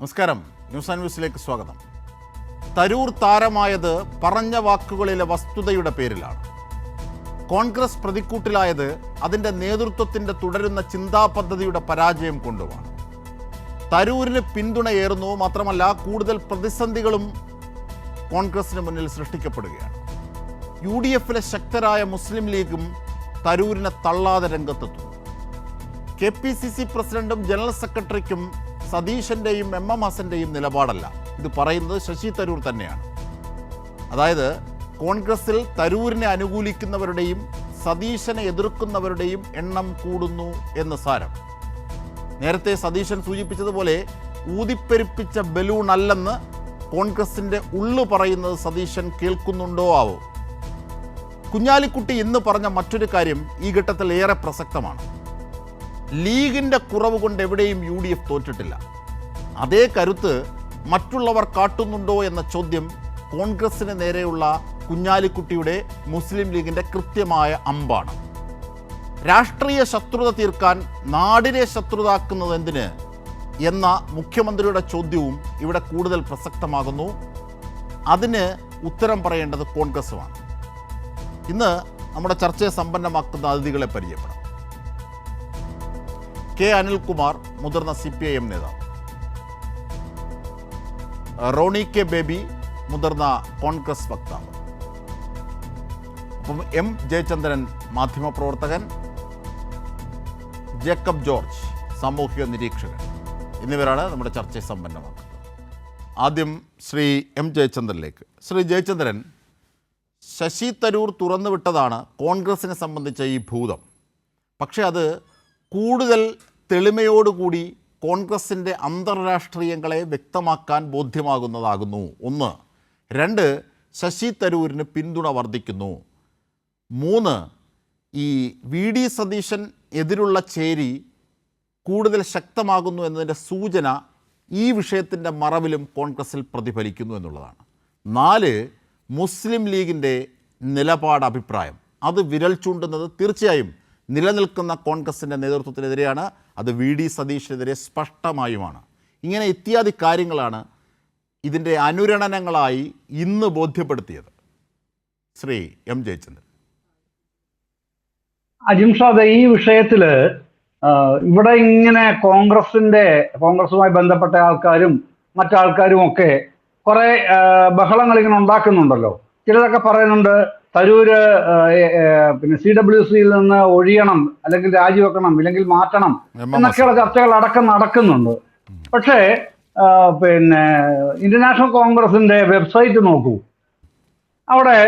നമസ്കാരം. News and ന്യൂസിലേക്ക് സ്വാഗതം. തരൂർ താരമായത് പറഞ്ഞ വാക്കുകളിലെ വസ്തുതയുടെ പേരിലാണ്. കോൺഗ്രസ് പ്രതിക്കൂട്ടിലായത് അതിൻ്റെ നേതൃത്വത്തിൻ്റെ തുടരുന്ന ചിന്താ പദ്ധതിയുടെ പരാജയം കൊണ്ടുമാണ്. തരൂരിന് പിന്തുണയേറുന്നു. മാത്രമല്ല, കൂടുതൽ പ്രതിസന്ധികളും കോൺഗ്രസിന് മുന്നിൽ സൃഷ്ടിക്കപ്പെടുകയാണ്. UDF-ലെ ശക്തരായ മുസ്ലിം ലീഗും തരൂരിനെ തള്ളാതെ രംഗത്തെത്തുന്നു. KPCC പ്രസിഡന്റും ജനറൽ സെക്രട്ടറിക്കും സതീശൻ്റെയും MM ഹസൻ്റെയും നിലപാടല്ല. ഇത് പറയുന്നത് ശശി തരൂർ തന്നെയാണ്. അതായത് കോൺഗ്രസിൽ തരൂരിനെ അനുകൂലിക്കുന്നവരുടെയും സതീശനെ എതിർക്കുന്നവരുടെയും എണ്ണം കൂടുന്നു എന്ന് സാരം. നേരത്തെ സതീശൻ സൂചിപ്പിച്ചതുപോലെ ഊതിപ്പെരുപ്പിച്ച ബലൂൺ അല്ലെന്ന് കോൺഗ്രസിൻ്റെ ഉള്ളു പറയുന്നത് സതീശൻ കേൾക്കുന്നുണ്ടോ ആവോ. കുഞ്ഞാലിക്കുട്ടി ഇന്ന് പറഞ്ഞ മറ്റൊരു കാര്യം ഈ ഘട്ടത്തിൽ ഏറെ പ്രസക്തമാണ്. ലീഗിൻ്റെ കുറവ് കൊണ്ട് എവിടെയും UDF തോറ്റിട്ടില്ല. അതേ കരുത്ത് മറ്റുള്ളവർ കാട്ടുന്നുണ്ടോ എന്ന ചോദ്യം കോൺഗ്രസിന് നേരെയുള്ള കുഞ്ഞാലിക്കുട്ടിയുടെ മുസ്ലിം ലീഗിൻ്റെ കൃത്യമായ അമ്പാണ്. രാഷ്ട്രീയ ശത്രുത തീർക്കാൻ നാടിനെ ശത്രുതാക്കുന്നത് എന്തിന് എന്ന മുഖ്യമന്ത്രിയുടെ ചോദ്യവും ഇവിടെ കൂടുതൽ പ്രസക്തമാകുന്നു. അതിന് ഉത്തരം പറയേണ്ടത് കോൺഗ്രസുമാണ്. ഇന്ന് നമ്മുടെ ചർച്ചയെ സമ്പന്നമാക്കുന്ന അതിഥികളെ പരിചയപ്പെടാം. K. അനിൽകുമാർ, മുതിർന്ന CPIM നേതാവ്. റോണി K. ബേബി, മുതിർന്ന കോൺഗ്രസ് വക്താവ്. അപ്പം M. ജയചന്ദ്രൻ, മാധ്യമപ്രവർത്തകൻ. ജേക്കബ് ജോർജ്, സാമൂഹിക നിരീക്ഷകൻ. എന്നിവരാണ് നമ്മുടെ ചർച്ചയെ സമ്പന്നമാക്കുന്നത്. ആദ്യം ശ്രീ M. ജയചന്ദ്രനിലേക്ക്. ശ്രീ ജയചന്ദ്രൻ, ശശി തരൂർ തുറന്നുവിട്ടതാണ് കോൺഗ്രസിനെ സംബന്ധിച്ച ഈ ഭൂതം. പക്ഷേ അത് കൂടുതൽ തെളിമയോടുകൂടി കോൺഗ്രസിൻ്റെ അന്തർരാഷ്ട്രീയങ്ങളെ വ്യക്തമാക്കാൻ ബോധ്യമാകുന്നതാകുന്നു. 1. 2. ശശി തരൂരിന് പിന്തുണ വർദ്ധിക്കുന്നു. 3. ഈ VD സതീശൻ എതിരുള്ള ചേരി കൂടുതൽ ശക്തമാകുന്നു എന്നതിൻ്റെ സൂചന ഈ വിഷയത്തിൻ്റെ മറവിലും കോൺഗ്രസിൽ പ്രതിഫലിക്കുന്നു എന്നുള്ളതാണ്. 4. മുസ്ലിം ലീഗിൻ്റെ നിലപാട്, അഭിപ്രായം, അത് വിരൽ ചൂണ്ടുന്നത് തീർച്ചയായും നിലനിൽക്കുന്ന കോൺഗ്രസിൻ്റെ നേതൃത്വത്തിനെതിരെയാണ്. അത് VD സതീഷിനെതിരെ സ്പഷ്ടമായുമാണ്. ഇങ്ങനെ ഇത്യാദി കാര്യങ്ങളാണ് ഇതിൻ്റെ അനുരണനങ്ങളായി ഇന്ന് ബോധ്യപ്പെടുത്തിയത്. ശ്രീ M. ജയചന്ദ്രൻ. അജിംഷാദ്, ഈ വിഷയത്തിൽ ഇവിടെ ഇങ്ങനെ കോൺഗ്രസുമായി ബന്ധപ്പെട്ട ആൾക്കാരും മറ്റാൾക്കാരും ഒക്കെ കുറെ ബഹളങ്ങൾ ഇങ്ങനെ ഉണ്ടാക്കുന്നുണ്ടല്ലോ. ചിലരൊക്കെ പറയുന്നുണ്ട് തരൂര് CWCയിൽ നിന്ന് ഒഴിയണം, അല്ലെങ്കിൽ രാജിവെക്കണം, ഇല്ലെങ്കിൽ മാറ്റണം എന്നൊക്കെയുള്ള ചർച്ചകൾ അടക്കം നടക്കുന്നുണ്ട്. പക്ഷേ ഇന്ത്യൻ നാഷണൽ കോൺഗ്രസിന്റെ വെബ്സൈറ്റ് നോക്കൂ. അവിടെ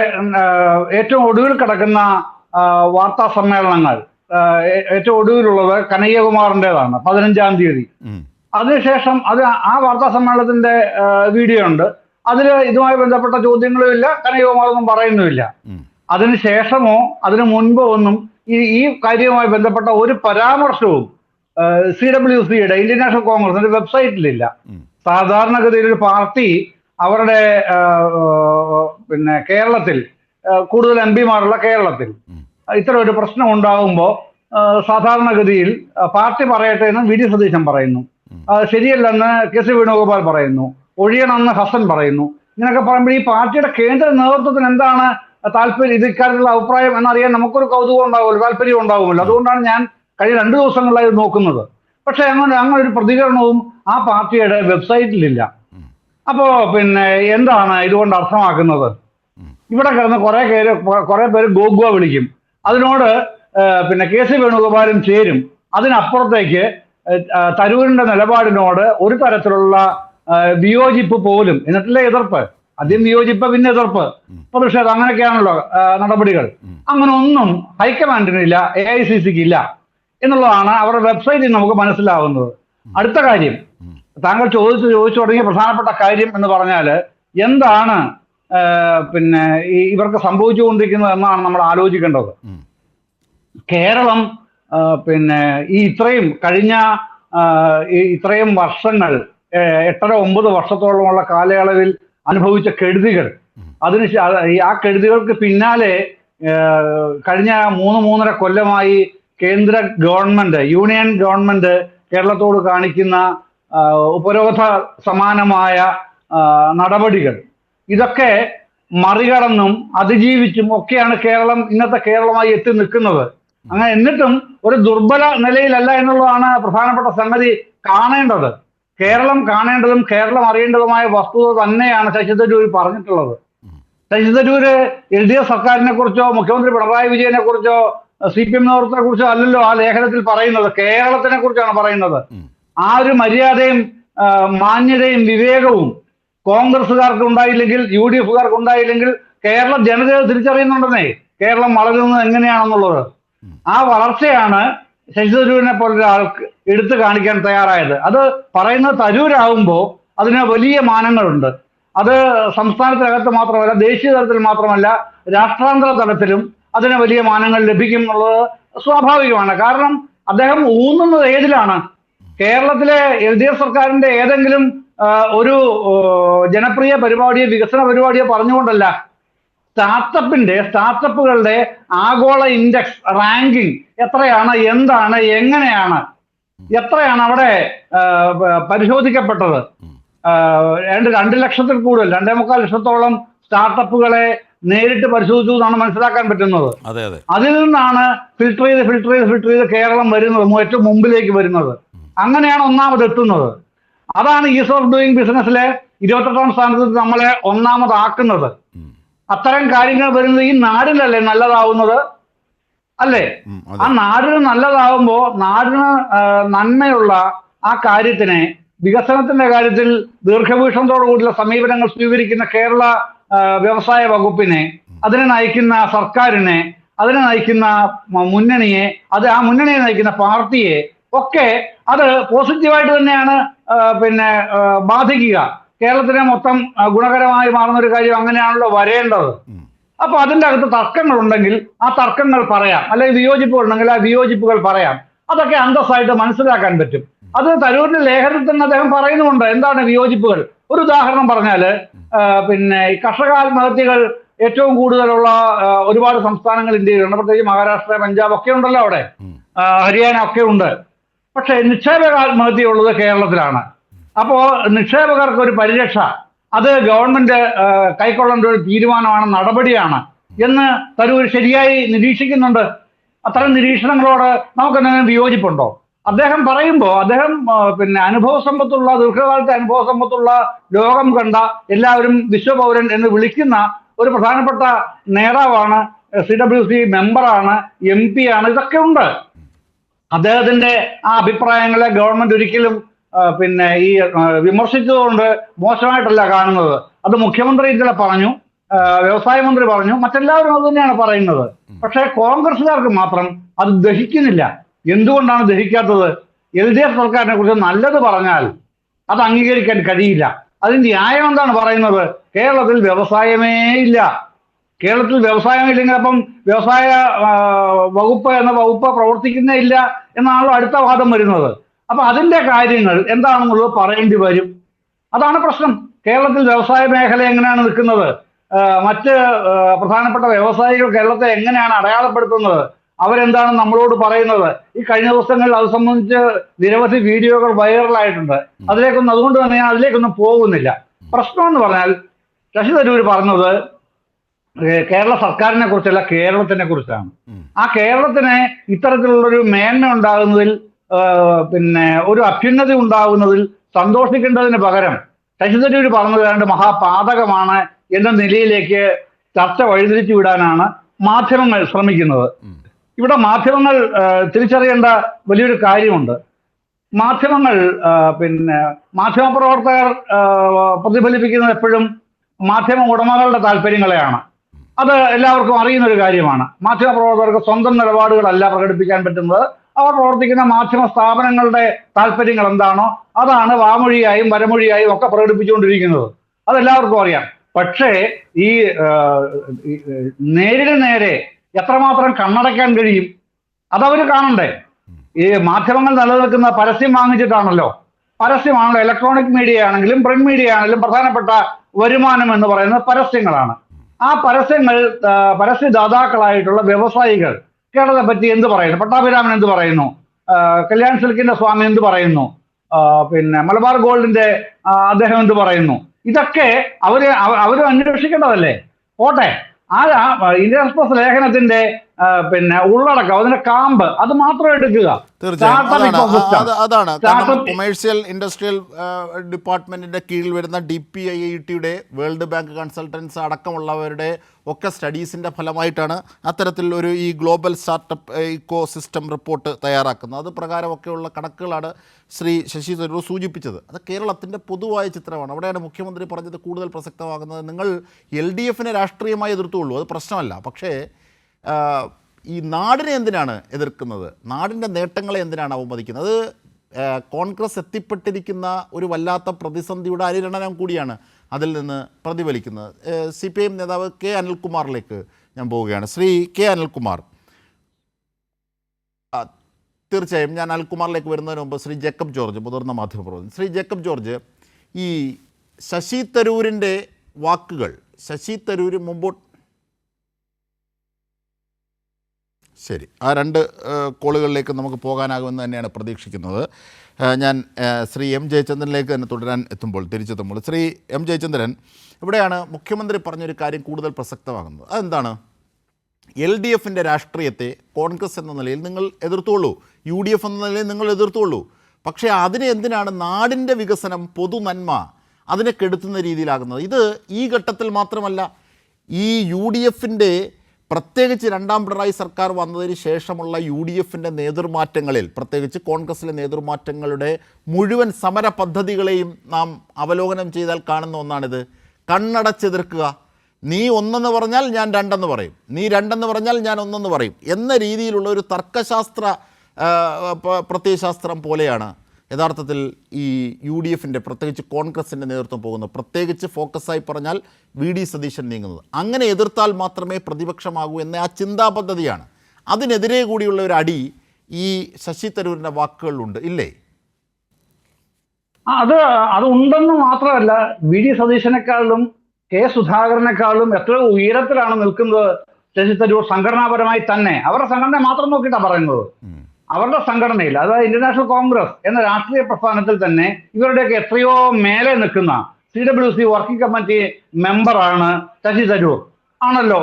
ഏറ്റവും ഒടുവിൽ കിടക്കുന്ന വാർത്താ സമ്മേളനങ്ങൾ ഏറ്റവും ഒടുവിലുള്ളത് കനയ്യകുമാറിൻ്റെതാണ്, 15-ാം തീയതി. അതിനുശേഷം ആ വാർത്താ സമ്മേളനത്തിന്റെ വീഡിയോ ഉണ്ട്. അതിൽ ഇതുമായി ബന്ധപ്പെട്ട ചോദ്യങ്ങളും ഇല്ല, കനയ്യകുമാറൊന്നും പറയുന്നുമില്ല. അതിനുശേഷമോ അതിനു മുൻപോ ഒന്നും ഈ കാര്യവുമായി ബന്ധപ്പെട്ട ഒരു പരാമർശവും CWCയുടെ, ഇന്ത്യൻ നാഷണൽ കോൺഗ്രസിന്റെ വെബ്സൈറ്റിലില്ല. സാധാരണഗതിയിൽ ഒരു പാർട്ടി അവരുടെ കേരളത്തിൽ കൂടുതൽ MP മാരുള്ള കേരളത്തിൽ ഇത്തരം ഒരു പ്രശ്നം ഉണ്ടാകുമ്പോൾ സാധാരണഗതിയിൽ പാർട്ടി പറയട്ടെ എന്ന് VD സതീശൻ പറയുന്നു, ശരിയല്ലെന്ന് KC വേണുഗോപാൽ പറയുന്നു, ഒഴിയണമെന്ന് ഹസൻ പറയുന്നു. ഇങ്ങനെയൊക്കെ പറയുമ്പോൾ ഈ പാർട്ടിയുടെ കേന്ദ്ര നേതൃത്വത്തിന് എന്താണ് താല്പര്യം, ഇത് ഇക്കാര്യത്തിലുള്ള അഭിപ്രായം എന്നറിയാൻ നമുക്കൊരു കൗതുകം ഉണ്ടാവുമല്ലോ, താല്പര്യം ഉണ്ടാവുമല്ലോ. അതുകൊണ്ടാണ് ഞാൻ കഴിഞ്ഞ 2 ദിവസങ്ങളായി നോക്കുന്നത്. പക്ഷെ അങ്ങനെ ഒരു പ്രതികരണവും ആ പാർട്ടിയുടെ വെബ്സൈറ്റിലില്ല. അപ്പോ എന്താണ് ഇതുകൊണ്ട് അർത്ഥമാക്കുന്നത്? ഇവിടെ കിടന്ന് കുറെ പേര് ഗോഗുവ വിളിക്കും, അതിനോട് KC വേണുഗോപാലും ചേരും. അതിനപ്പുറത്തേക്ക് തരൂരിന്റെ നിലപാടിനോട് ഒരു തരത്തിലുള്ള വിയോജിപ്പ് പോലും, എന്നിട്ടില്ല എതിർപ്പ്, ആദ്യം വിയോജിപ്പ് പിന്നെ എതിർപ്പ്, പ്രതിഷേധം, അങ്ങനെയൊക്കെയാണല്ലോ നടപടികൾ. അങ്ങനെ ഒന്നും ഹൈക്കമാൻഡിനില്ല, AICCക്ക് ഇല്ല എന്നുള്ളതാണ് അവരുടെ വെബ്സൈറ്റിൽ നമുക്ക് മനസ്സിലാവുന്നത്. അടുത്ത കാര്യം, താങ്കൾ ചോദിച്ചു തുടങ്ങിയ പ്രധാനപ്പെട്ട കാര്യം എന്ന് പറഞ്ഞാൽ എന്താണ് ഇവർക്ക് സംഭവിച്ചുകൊണ്ടിരിക്കുന്നത് എന്നാണ് നമ്മൾ ആലോചിക്കേണ്ടത്. കേരളം ഇത്രയും വർഷങ്ങൾ 8-9 വർഷത്തോളമുള്ള കാലയളവിൽ അനുഭവിച്ച കെടുതികൾ, ആ കെടുതികൾക്ക് പിന്നാലെ കഴിഞ്ഞ 3-3.5 കൊല്ലമായി കേന്ദ്ര ഗവൺമെന്റ്, യൂണിയൻ ഗവൺമെന്റ് കേരളത്തോട് കാണിക്കുന്ന ഉപരോധ സമാനമായ നടപടികൾ, ഇതൊക്കെ മറികടന്നും അതിജീവിച്ചും ഒക്കെയാണ് കേരളം ഇന്നത്തെ കേരളമായി എത്തി നിൽക്കുന്നത്. അങ്ങനെ എന്നിട്ടും ഒരു ദുർബല നിലയിലല്ല എന്നുള്ളതാണ് പ്രധാനപ്പെട്ട സംഗതി കാണേണ്ടത്. കേരളം കാണേണ്ടതും കേരളം അറിയേണ്ടതുമായ വസ്തുത തന്നെയാണ് ശശി തരൂർ പറഞ്ഞിട്ടുള്ളത്. ശശി തരൂര് LDF സർക്കാരിനെ കുറിച്ചോ മുഖ്യമന്ത്രി പിണറായി വിജയനെ കുറിച്ചോ CPM നേതൃത്വത്തെ കുറിച്ചോ അല്ലല്ലോ ആ ലേഖനത്തിൽ പറയുന്നത്, കേരളത്തിനെ കുറിച്ചാണ് പറയുന്നത്. ആ ഒരു മര്യാദയും മാന്യതയും വിവേകവും കോൺഗ്രസുകാർക്ക് ഉണ്ടായില്ലെങ്കിൽ, UDFകാർക്ക് ഉണ്ടായില്ലെങ്കിൽ കേരള ജനത തിരിച്ചറിയുന്നുണ്ടെന്നേ കേരളം വളരുന്നത് എങ്ങനെയാണെന്നുള്ളത്. ആ വളർച്ചയാണ് ശശി തരൂരിനെ പോലൊരാൾക്ക് എടുത്തു കാണിക്കാൻ തയ്യാറായത്. അത് പറയുന്നത് തരൂരാകുമ്പോൾ അതിന് വലിയ മാനങ്ങളുണ്ട്. അത് സംസ്ഥാനത്തിനകത്ത് മാത്രമല്ല, ദേശീയ തലത്തിൽ മാത്രമല്ല, രാഷ്ട്രാന്തര തലത്തിലും അതിന് വലിയ മാനങ്ങൾ ലഭിക്കും എന്നുള്ളത് സ്വാഭാവികമാണ്. കാരണം അദ്ദേഹം ഊന്നുന്നത് ഏതിലാണ്? കേരളത്തിലെ LDF സർക്കാരിന്റെ ഏതെങ്കിലും ഒരു ജനപ്രിയ പരിപാടിയോ വികസന പരിപാടിയോ പറഞ്ഞുകൊണ്ടല്ല. സ്റ്റാർട്ടപ്പുകളുടെ ആഗോള ഇൻഡെക്സ് റാങ്കിങ് എത്രയാണ്, എന്താണ്, എങ്ങനെയാണ്, എത്രയാണ് അവിടെ പരിശോധിക്കപ്പെട്ടത്? 2 ലക്ഷത്തിൽ കൂടുതൽ, 2.25 ലക്ഷത്തോളം സ്റ്റാർട്ടപ്പുകളെ നേരിട്ട് പരിശോധിച്ചു എന്നാണ് മനസ്സിലാക്കാൻ പറ്റുന്നത്. അതിൽ നിന്നാണ് ഫിൽട്ടർ ചെയ്ത് കേരളം വരുന്നത്, ഏറ്റവും മുമ്പിലേക്ക് വരുന്നത്. അങ്ങനെയാണ് ഒന്നാമത് എത്തുന്നത്. അതാണ് ഈസ് ഓഫ് ഡൂയിങ് ബിസിനസ്സിലെ 28ാം സ്ഥാനത്ത് നമ്മളെ ഒന്നാമതാക്കുന്നത്. അത്തരം കാര്യങ്ങൾ വരുന്നത് ഈ നാടിനല്ലേ നല്ലതാവുന്നത്, അല്ലേ? ആ നാടിന് നല്ലതാവുമ്പോൾ നാടിന് നന്മയുള്ള ആ കാര്യത്തിനെ, വികസനത്തിന്റെ കാര്യത്തിൽ ദീർഘവീക്ഷണത്തോടുകൂടിയുള്ള സമീപനങ്ങൾ സ്വീകരിക്കുന്ന കേരള വ്യവസായ വകുപ്പിനെ, അതിനെ നയിക്കുന്ന സർക്കാരിനെ, അതിനെ നയിക്കുന്ന മുന്നണിയെ, ആ മുന്നണിയെ നയിക്കുന്ന പാർട്ടിയെ ഒക്കെ അത് പോസിറ്റീവായിട്ട് തന്നെയാണ് ബാധിക്കുക. കേരളത്തിനെ മൊത്തം ഗുണകരമായി മാറുന്ന ഒരു കാര്യം അങ്ങനെയാണല്ലോ വരേണ്ടത്. അപ്പൊ അതിൻ്റെ അകത്ത് തർക്കങ്ങൾ ഉണ്ടെങ്കിൽ ആ തർക്കങ്ങൾ പറയാം, അല്ലെങ്കിൽ വിയോജിപ്പുകൾ ഉണ്ടെങ്കിൽ ആ വിയോജിപ്പുകൾ പറയാം. അതൊക്കെ അന്തസ്സായിട്ട് മനസ്സിലാക്കാൻ പറ്റും. അത് തരൂരിന്റെ ലേഖനത്തിൽ തന്നെ അദ്ദേഹം പറയുന്നുമുണ്ട് എന്താണ് വിയോജിപ്പുകൾ. ഒരു ഉദാഹരണം പറഞ്ഞാല് ഈ കർഷക ആത്മഹത്യകൾ ഏറ്റവും കൂടുതലുള്ള ഒരുപാട് സംസ്ഥാനങ്ങൾ ഇന്ത്യയിലുണ്ട്. പ്രത്യേകിച്ച് മഹാരാഷ്ട്ര, പഞ്ചാബ് ഒക്കെ ഉണ്ടല്ലോ, അവിടെ ഹരിയാന ഒക്കെ ഉണ്ട്. പക്ഷെ നിക്ഷേപക ആത്മഹത്യ ഉള്ളത് കേരളത്തിലാണ്. അപ്പോ നിക്ഷേപകർക്ക് ഒരു പരിരക്ഷ, അത് ഗവൺമെന്റ് കൈക്കൊള്ളേണ്ട ഒരു തീരുമാനമാണ്, നടപടിയാണ് എന്ന് തരൂർ ശരിയായി നിരീക്ഷിക്കുന്നുണ്ട്. അത്തരം നിരീക്ഷണങ്ങളോട് നമുക്കെന്തെങ്കിലും വിയോജിപ്പുണ്ടോ? അദ്ദേഹം പറയുമ്പോൾ അദ്ദേഹം അനുഭവ സമ്പത്തുള്ള, ദീർഘകാലത്തെ അനുഭവ സമ്പത്തുള്ള, ലോകം കണ്ട, എല്ലാവരും വിശ്വപൗരൻ എന്ന് വിളിക്കുന്ന ഒരു പ്രധാനപ്പെട്ട നേതാവാണ്, CWC മെമ്പറാണ്, MP ആണ്, ഇതൊക്കെ ഉണ്ട്. അദ്ദേഹത്തിന്റെ ആ അഭിപ്രായങ്ങളെ ഗവൺമെന്റ് ഒരിക്കലും ഈ വിമർശിച്ചതുകൊണ്ട് മോശമായിട്ടല്ല കാണുന്നത്. അത് മുഖ്യമന്ത്രി ഇന്നലെ പറഞ്ഞു, വ്യവസായ മന്ത്രി പറഞ്ഞു, മറ്റെല്ലാവരും അത് തന്നെയാണ് പറയുന്നത്. പക്ഷേ കോൺഗ്രസുകാർക്ക് മാത്രം അത് ദഹിക്കുന്നില്ല. എന്തുകൊണ്ടാണ് ദഹിക്കാത്തത്? LDF സർക്കാരിനെ കുറിച്ച് നല്ലത് പറഞ്ഞാൽ അത് അംഗീകരിക്കാൻ കഴിയില്ല. അതിന് ന്യായം എന്താണ് പറയുന്നത്? കേരളത്തിൽ വ്യവസായമേ ഇല്ല. കേരളത്തിൽ വ്യവസായമില്ലെങ്കിൽ അപ്പം വ്യവസായ വകുപ്പ് എന്ന വകുപ്പ് പ്രവർത്തിക്കുന്നേ ഇല്ല എന്നാണല്ലോ അടുത്ത വാദം വരുന്നത്. അപ്പൊ അതിന്റെ കാര്യങ്ങൾ എന്താണെന്നുള്ളത് പറയേണ്ടി വരും. അതാണ് പ്രശ്നം. കേരളത്തിൽ വ്യവസായ മേഖല എങ്ങനെയാണ് നിൽക്കുന്നത്? മറ്റ് പ്രധാനപ്പെട്ട വ്യവസായികൾ കേരളത്തെ എങ്ങനെയാണ് അടയാളപ്പെടുത്തുന്നത്? അവരെന്താണ് നമ്മളോട് പറയുന്നത്? ഈ കഴിഞ്ഞ ദിവസങ്ങളിൽ അത് സംബന്ധിച്ച് നിരവധി വീഡിയോകൾ വൈറലായിട്ടുണ്ട്. അതുകൊണ്ട് തന്നെ ഞാൻ അതിലേക്കൊന്നും പോകുന്നില്ല. പ്രശ്നം എന്ന് പറഞ്ഞാൽ ശശി തരൂർ പറഞ്ഞത് കേരള സർക്കാരിനെ കുറിച്ചല്ല, കേരളത്തിനെ കുറിച്ചാണ്. ആ കേരളത്തിന് ഇത്തരത്തിലുള്ളൊരു മേന്മ ഉണ്ടാകുന്നതിൽ, ഒരു അഭ്യുന്നതി ഉണ്ടാകുന്നതിൽ സന്തോഷിക്കേണ്ടതിന് പകരം ശശി തരൂർ പറഞ്ഞത് ഏതാണ്ട് മഹാപാതകമാണ് എന്ന നിലയിലേക്ക് ചർച്ച വഴിതിരിച്ചു വിടാനാണ് മാധ്യമങ്ങൾ ശ്രമിക്കുന്നത്. ഇവിടെ മാധ്യമങ്ങൾ തിരിച്ചറിയേണ്ട വലിയൊരു കാര്യമുണ്ട്. മാധ്യമപ്രവർത്തകർ പ്രതിഫലിപ്പിക്കുന്നത് എപ്പോഴും മാധ്യമ ഉടമകളുടെ താല്പര്യങ്ങളെയാണ്. അത് എല്ലാവർക്കും അറിയുന്ന ഒരു കാര്യമാണ്. മാധ്യമപ്രവർത്തകർക്ക് സ്വന്തം നിലപാടുകളല്ല പ്രകടിപ്പിക്കാൻ പറ്റുന്നത്. അവർ പ്രവർത്തിക്കുന്ന മാധ്യമ സ്ഥാപനങ്ങളുടെ താല്പര്യങ്ങൾ എന്താണോ അതാണ് വാമൊഴിയായും വരമൊഴിയായും ഒക്കെ പ്രകടിപ്പിച്ചുകൊണ്ടിരിക്കുന്നത്. അതെല്ലാവർക്കും അറിയാം. പക്ഷേ ഈ നേരെ എത്രമാത്രം കണ്ണടയ്ക്കാൻ കഴിയും അതവർ കാണണ്ടേ? ഈ മാധ്യമങ്ങൾ നിലനിൽക്കുന്ന പരസ്യം വാങ്ങിച്ചിട്ടാണല്ലോ. പരസ്യമാണല്ലോ. ഇലക്ട്രോണിക് മീഡിയ ആണെങ്കിലും പ്രിന്റ് മീഡിയ ആണെങ്കിലും പ്രധാനപ്പെട്ട വരുമാനം എന്ന് പറയുന്നത് പരസ്യങ്ങളാണ്. ആ പരസ്യദാതാക്കളായിട്ടുള്ള വ്യവസായികൾ കേരളത്തെ പറ്റി എന്ത് പറയുന്നു? പട്ടാഭിരാമൻ എന്ത് പറയുന്നു? കല്യാൺ സിൽക്കിന്റെ സ്വാമി എന്ത് പറയുന്നു? പിന്നെ മലബാർ ഗോൾഡിന്റെ അദ്ദേഹം എന്ത് പറയുന്നു? ഇതൊക്കെ അവര് അന്വേഷിക്കേണ്ടതല്ലേ? പോട്ടെ, ഇന്ത്യൻ എക്സ്പ്രസ് ലേഖനത്തിന്റെ പിന്നെ ഉള്ളടക്കം, അതിന്റെ കാമ്പ് അത് മാത്രം എടുക്കുക. തീർച്ചയായും അതാണ് കാരണം കൊമേഴ്സ്യൽ ഇൻഡസ്ട്രിയൽ ഡിപ്പാർട്ട്മെന്റിന്റെ കീഴിൽ വരുന്ന DPIITയുടെ വേൾഡ് ബാങ്ക് കൺസൾട്ടൻസ് അടക്കമുള്ളവരുടെ ഒക്കെ സ്റ്റഡീസിന്റെ ഫലമായിട്ടാണ് അത്തരത്തിലൊരു ഈ global startup eco system report തയ്യാറാക്കുന്നത്. അത് പ്രകാരമൊക്കെയുള്ള കണക്കുകളാണ് ശ്രീ ശശി തരൂർ സൂചിപ്പിച്ചത്. അത് കേരളത്തിൻ്റെ പൊതുവായ ചിത്രമാണ്. അവിടെയാണ് മുഖ്യമന്ത്രി പറഞ്ഞത് കൂടുതൽ പ്രസക്തമാകുന്നത്. നിങ്ങൾ LDFനെ രാഷ്ട്രീയമായി എതിർത്തുള്ളൂ, അത് പ്രശ്നമല്ല. പക്ഷേ ഈ നാടിനെ എന്തിനാണ് എതിർക്കുന്നത്? നാടിൻ്റെ നേട്ടങ്ങളെ എന്തിനാണ് അവമതിക്കുന്നത്? അത് കോൺഗ്രസ് എത്തിപ്പെട്ടിരിക്കുന്ന ഒരു വല്ലാത്ത പ്രതിസന്ധിയുടെ അനുരണനം കൂടിയാണ് അതിൽ നിന്ന് പ്രതിഫലിക്കുന്നത്. CPIM നേതാവ് K. അനിൽകുമാറിലേക്ക് ഞാൻ പോവുകയാണ്. ശ്രീ K. അനിൽകുമാർ, തീർച്ചയായും ഞാൻ അനിൽകുമാറിലേക്ക് വരുന്നതിന് മുമ്പ് ശ്രീ ജേക്കബ് ജോർജ്, മുതിർന്ന മാധ്യമപ്രവർത്തകൻ. ശ്രീ ജേക്കബ് ജോർജ്, ഈ ശശി തരൂരിൻ്റെ വാക്കുകൾ, ശശി തരൂർ മുമ്പോട്ട് ശരി, ആ 2 കോളുകളിലേക്ക് നമുക്ക് പോകാനാകുമെന്ന് തന്നെയാണ് പ്രതീക്ഷിക്കുന്നത്. ഞാൻ ശ്രീ M. ജയചന്ദ്രനിലേക്ക് തന്നെ തുടരാൻ തിരിച്ചെത്തുമ്പോൾ, ശ്രീ M. ജയചന്ദ്രൻ, ഇവിടെയാണ് മുഖ്യമന്ത്രി പറഞ്ഞൊരു കാര്യം കൂടുതൽ പ്രസക്തമാകുന്നത്. അതെന്താണ്? LDFൻ്റെ രാഷ്ട്രീയത്തെ കോൺഗ്രസ് എന്ന നിലയിൽ നിങ്ങൾ എതിർത്തുള്ളൂ, UDF എന്ന നിലയിൽ നിങ്ങൾ എതിർത്തുള്ളൂ. പക്ഷേ അതിനെ എന്തിനാണ് നാടിൻ്റെ വികസനം, പൊതു നന്മ അതിനെ കെടുത്തുന്ന രീതിയിലാകുന്നത്? ഇത് ഈ ഘട്ടത്തിൽ മാത്രമല്ല, ഈ UDFൻ്റെ പ്രത്യേകിച്ച് 2ാം പിണറായി സർക്കാർ വന്നതിന് ശേഷമുള്ള UDFൻ്റെ നേതൃമാറ്റങ്ങളിൽ, പ്രത്യേകിച്ച് കോൺഗ്രസിലെ നേതൃമാറ്റങ്ങളുടെ മുഴുവൻ സമര പദ്ധതികളെയും നാം അവലോകനം ചെയ്താൽ കാണുന്ന ഒന്നാണിത്. കണ്ണടച്ചെതിർക്കുക. നീ 1 പറഞ്ഞാൽ ഞാൻ 2 പറയും, നീ 2 പറഞ്ഞാൽ ഞാൻ 1 പറയും എന്ന രീതിയിലുള്ള ഒരു തർക്കശാസ്ത്ര പ്രത്യയശാസ്ത്രം പോലെയാണ് യഥാർത്ഥത്തിൽ ഈ UDFൻ്റെ പ്രത്യേകിച്ച് കോൺഗ്രസിൻ്റെ നേതൃത്വം പോകുന്നത്. പ്രത്യേകിച്ച് ഫോക്കസായി പറഞ്ഞാൽ VD സതീശൻ നീങ്ങുന്നത്. അങ്ങനെ എതിർത്താൽ മാത്രമേ പ്രതിപക്ഷമാകൂ എന്ന ആ ചിന്താ പദ്ധതിയാണ്. അതിനെതിരെ കൂടിയുള്ള ഒരു അടി ഈ ശശി തരൂരിൻ്റെ വാക്കുകളിലുണ്ട്, ഇല്ലേ? അത് ഉണ്ടെന്ന് മാത്രമല്ല, VD സതീശനേക്കാളും K. സുധാകരനേക്കാളും എത്രയോ ഉയരത്തിലാണ് നിൽക്കുന്നത് ശശി തരൂർ സംഘടനാപരമായി തന്നെ. അവരുടെ സംഘടന മാത്രം നോക്കിയിട്ടാണ് പറയുന്നത്. അവരുടെ സംഘടനയിൽ, അതായത് ഇന്ത്യൻ നാഷണൽ കോൺഗ്രസ് എന്ന രാഷ്ട്രീയ പ്രസ്ഥാനത്തിൽ തന്നെ ഇവരുടെയൊക്കെ എത്രയോ മേലെ നിൽക്കുന്ന CWC വർക്കിംഗ് കമ്മിറ്റി മെമ്പറാണ് ശശി തരൂർ. ആണല്ലോ.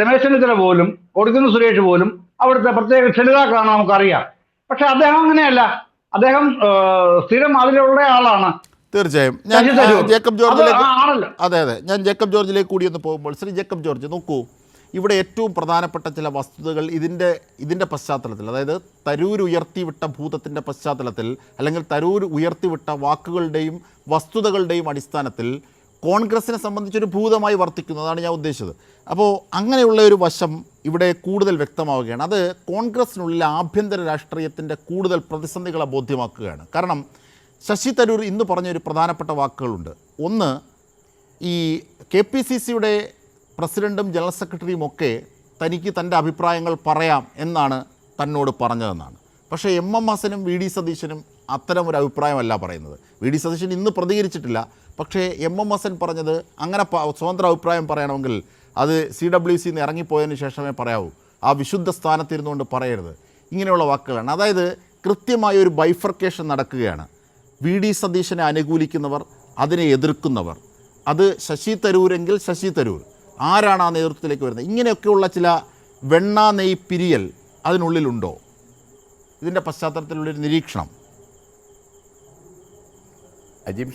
രമേശ് ചെന്നിത്തല പോലും, കൊടിക്കുന്നിൽ സുരേഷ് പോലും അവിടുത്തെ പ്രത്യേക ക്ഷണിതാക്കളാണ്, നമുക്കറിയാം. പക്ഷെ അദ്ദേഹം അങ്ങനെയല്ല. അദ്ദേഹം സ്ഥിരം അതിലുള്ള ആളാണ്. തീർച്ചയായും ഞാൻ ജേക്കബ് ജോർജിലേക്ക് ഞാൻ ജേക്കബ് ജോർജിലേക്ക് കൂടി ഒന്ന് പോകുമ്പോൾ, ശ്രീ ജേക്കബ് ജോർജ്, നോക്കൂ, ഇവിടെ ഏറ്റവും പ്രധാനപ്പെട്ട ചില വസ്തുതകൾ ഇതിൻ്റെ പശ്ചാത്തലത്തിൽ, അതായത് തരൂർ ഉയർത്തിവിട്ട ഭൂതത്തിൻ്റെ പശ്ചാത്തലത്തിൽ, അല്ലെങ്കിൽ തരൂർ ഉയർത്തിവിട്ട വാക്കുകളുടെയും വസ്തുതകളുടെയും അടിസ്ഥാനത്തിൽ കോൺഗ്രസിനെ സംബന്ധിച്ചൊരു ഭൂതമായി വർത്തിക്കുന്നതാണ് ഞാൻ ഉദ്ദേശിച്ചത്. അപ്പോൾ അങ്ങനെയുള്ള ഒരു വശം ഇവിടെ കൂടുതൽ വ്യക്തമാവുകയാണ്. അത് കോൺഗ്രസിനുള്ളിലെ ആഭ്യന്തര രാഷ്ട്രീയത്തിൻ്റെ കൂടുതൽ പ്രതിസന്ധികളെ ബോധ്യമാക്കുകയാണ്. കാരണം ശശി തരൂർ ഇന്ന് പറഞ്ഞൊരു പ്രധാനപ്പെട്ട വാക്കുകളുണ്ട്. ഒന്ന്, ഈ KPCCയുടെ പ്രസിഡൻറ്റും ജനറൽ സെക്രട്ടറിയും ഒക്കെ തനിക്ക് തൻ്റെ അഭിപ്രായങ്ങൾ പറയാം എന്നാണ് തന്നോട് പറഞ്ഞതെന്നാണ്. പക്ഷേ MM ഹസനും VD സതീശനും അത്തരം ഒരു അഭിപ്രായമല്ല പറയുന്നത്. VD സതീശൻ ഇന്ന് പ്രതികരിച്ചിട്ടില്ല. പക്ഷേ MM ഹസൻ പറഞ്ഞത് അങ്ങനെ സ്വതന്ത്ര അഭിപ്രായം പറയണമെങ്കിൽ അത് CWC നിന്ന് ഇറങ്ങിപ്പോയതിന് ശേഷമേ പറയാവൂ, ആ വിശുദ്ധ സ്ഥാനത്തിരുന്നുകൊണ്ട് പറയരുത്, ഇങ്ങനെയുള്ള വാക്കുകളാണ്. അതായത് കൃത്യമായൊരു ബൈഫർക്കേഷൻ നടക്കുകയാണ്. VD സതീശനെ അനുകൂലിക്കുന്നവർ, അതിനെ എതിർക്കുന്നവർ, അത് ശശി തരൂരെങ്കിൽ ശശി തരൂർ, ആരാണ് ആ നേതൃത്വത്തിലേക്ക് വരുന്നത്, ഇങ്ങനെയൊക്കെയുള്ള ചില വെണ്ണ നെയ് പിരിയൽ അതിനുള്ളിലുണ്ടോ? ഇതിൻ്റെ പശ്ചാത്തലത്തിലുള്ളൊരു നിരീക്ഷണം. അജിം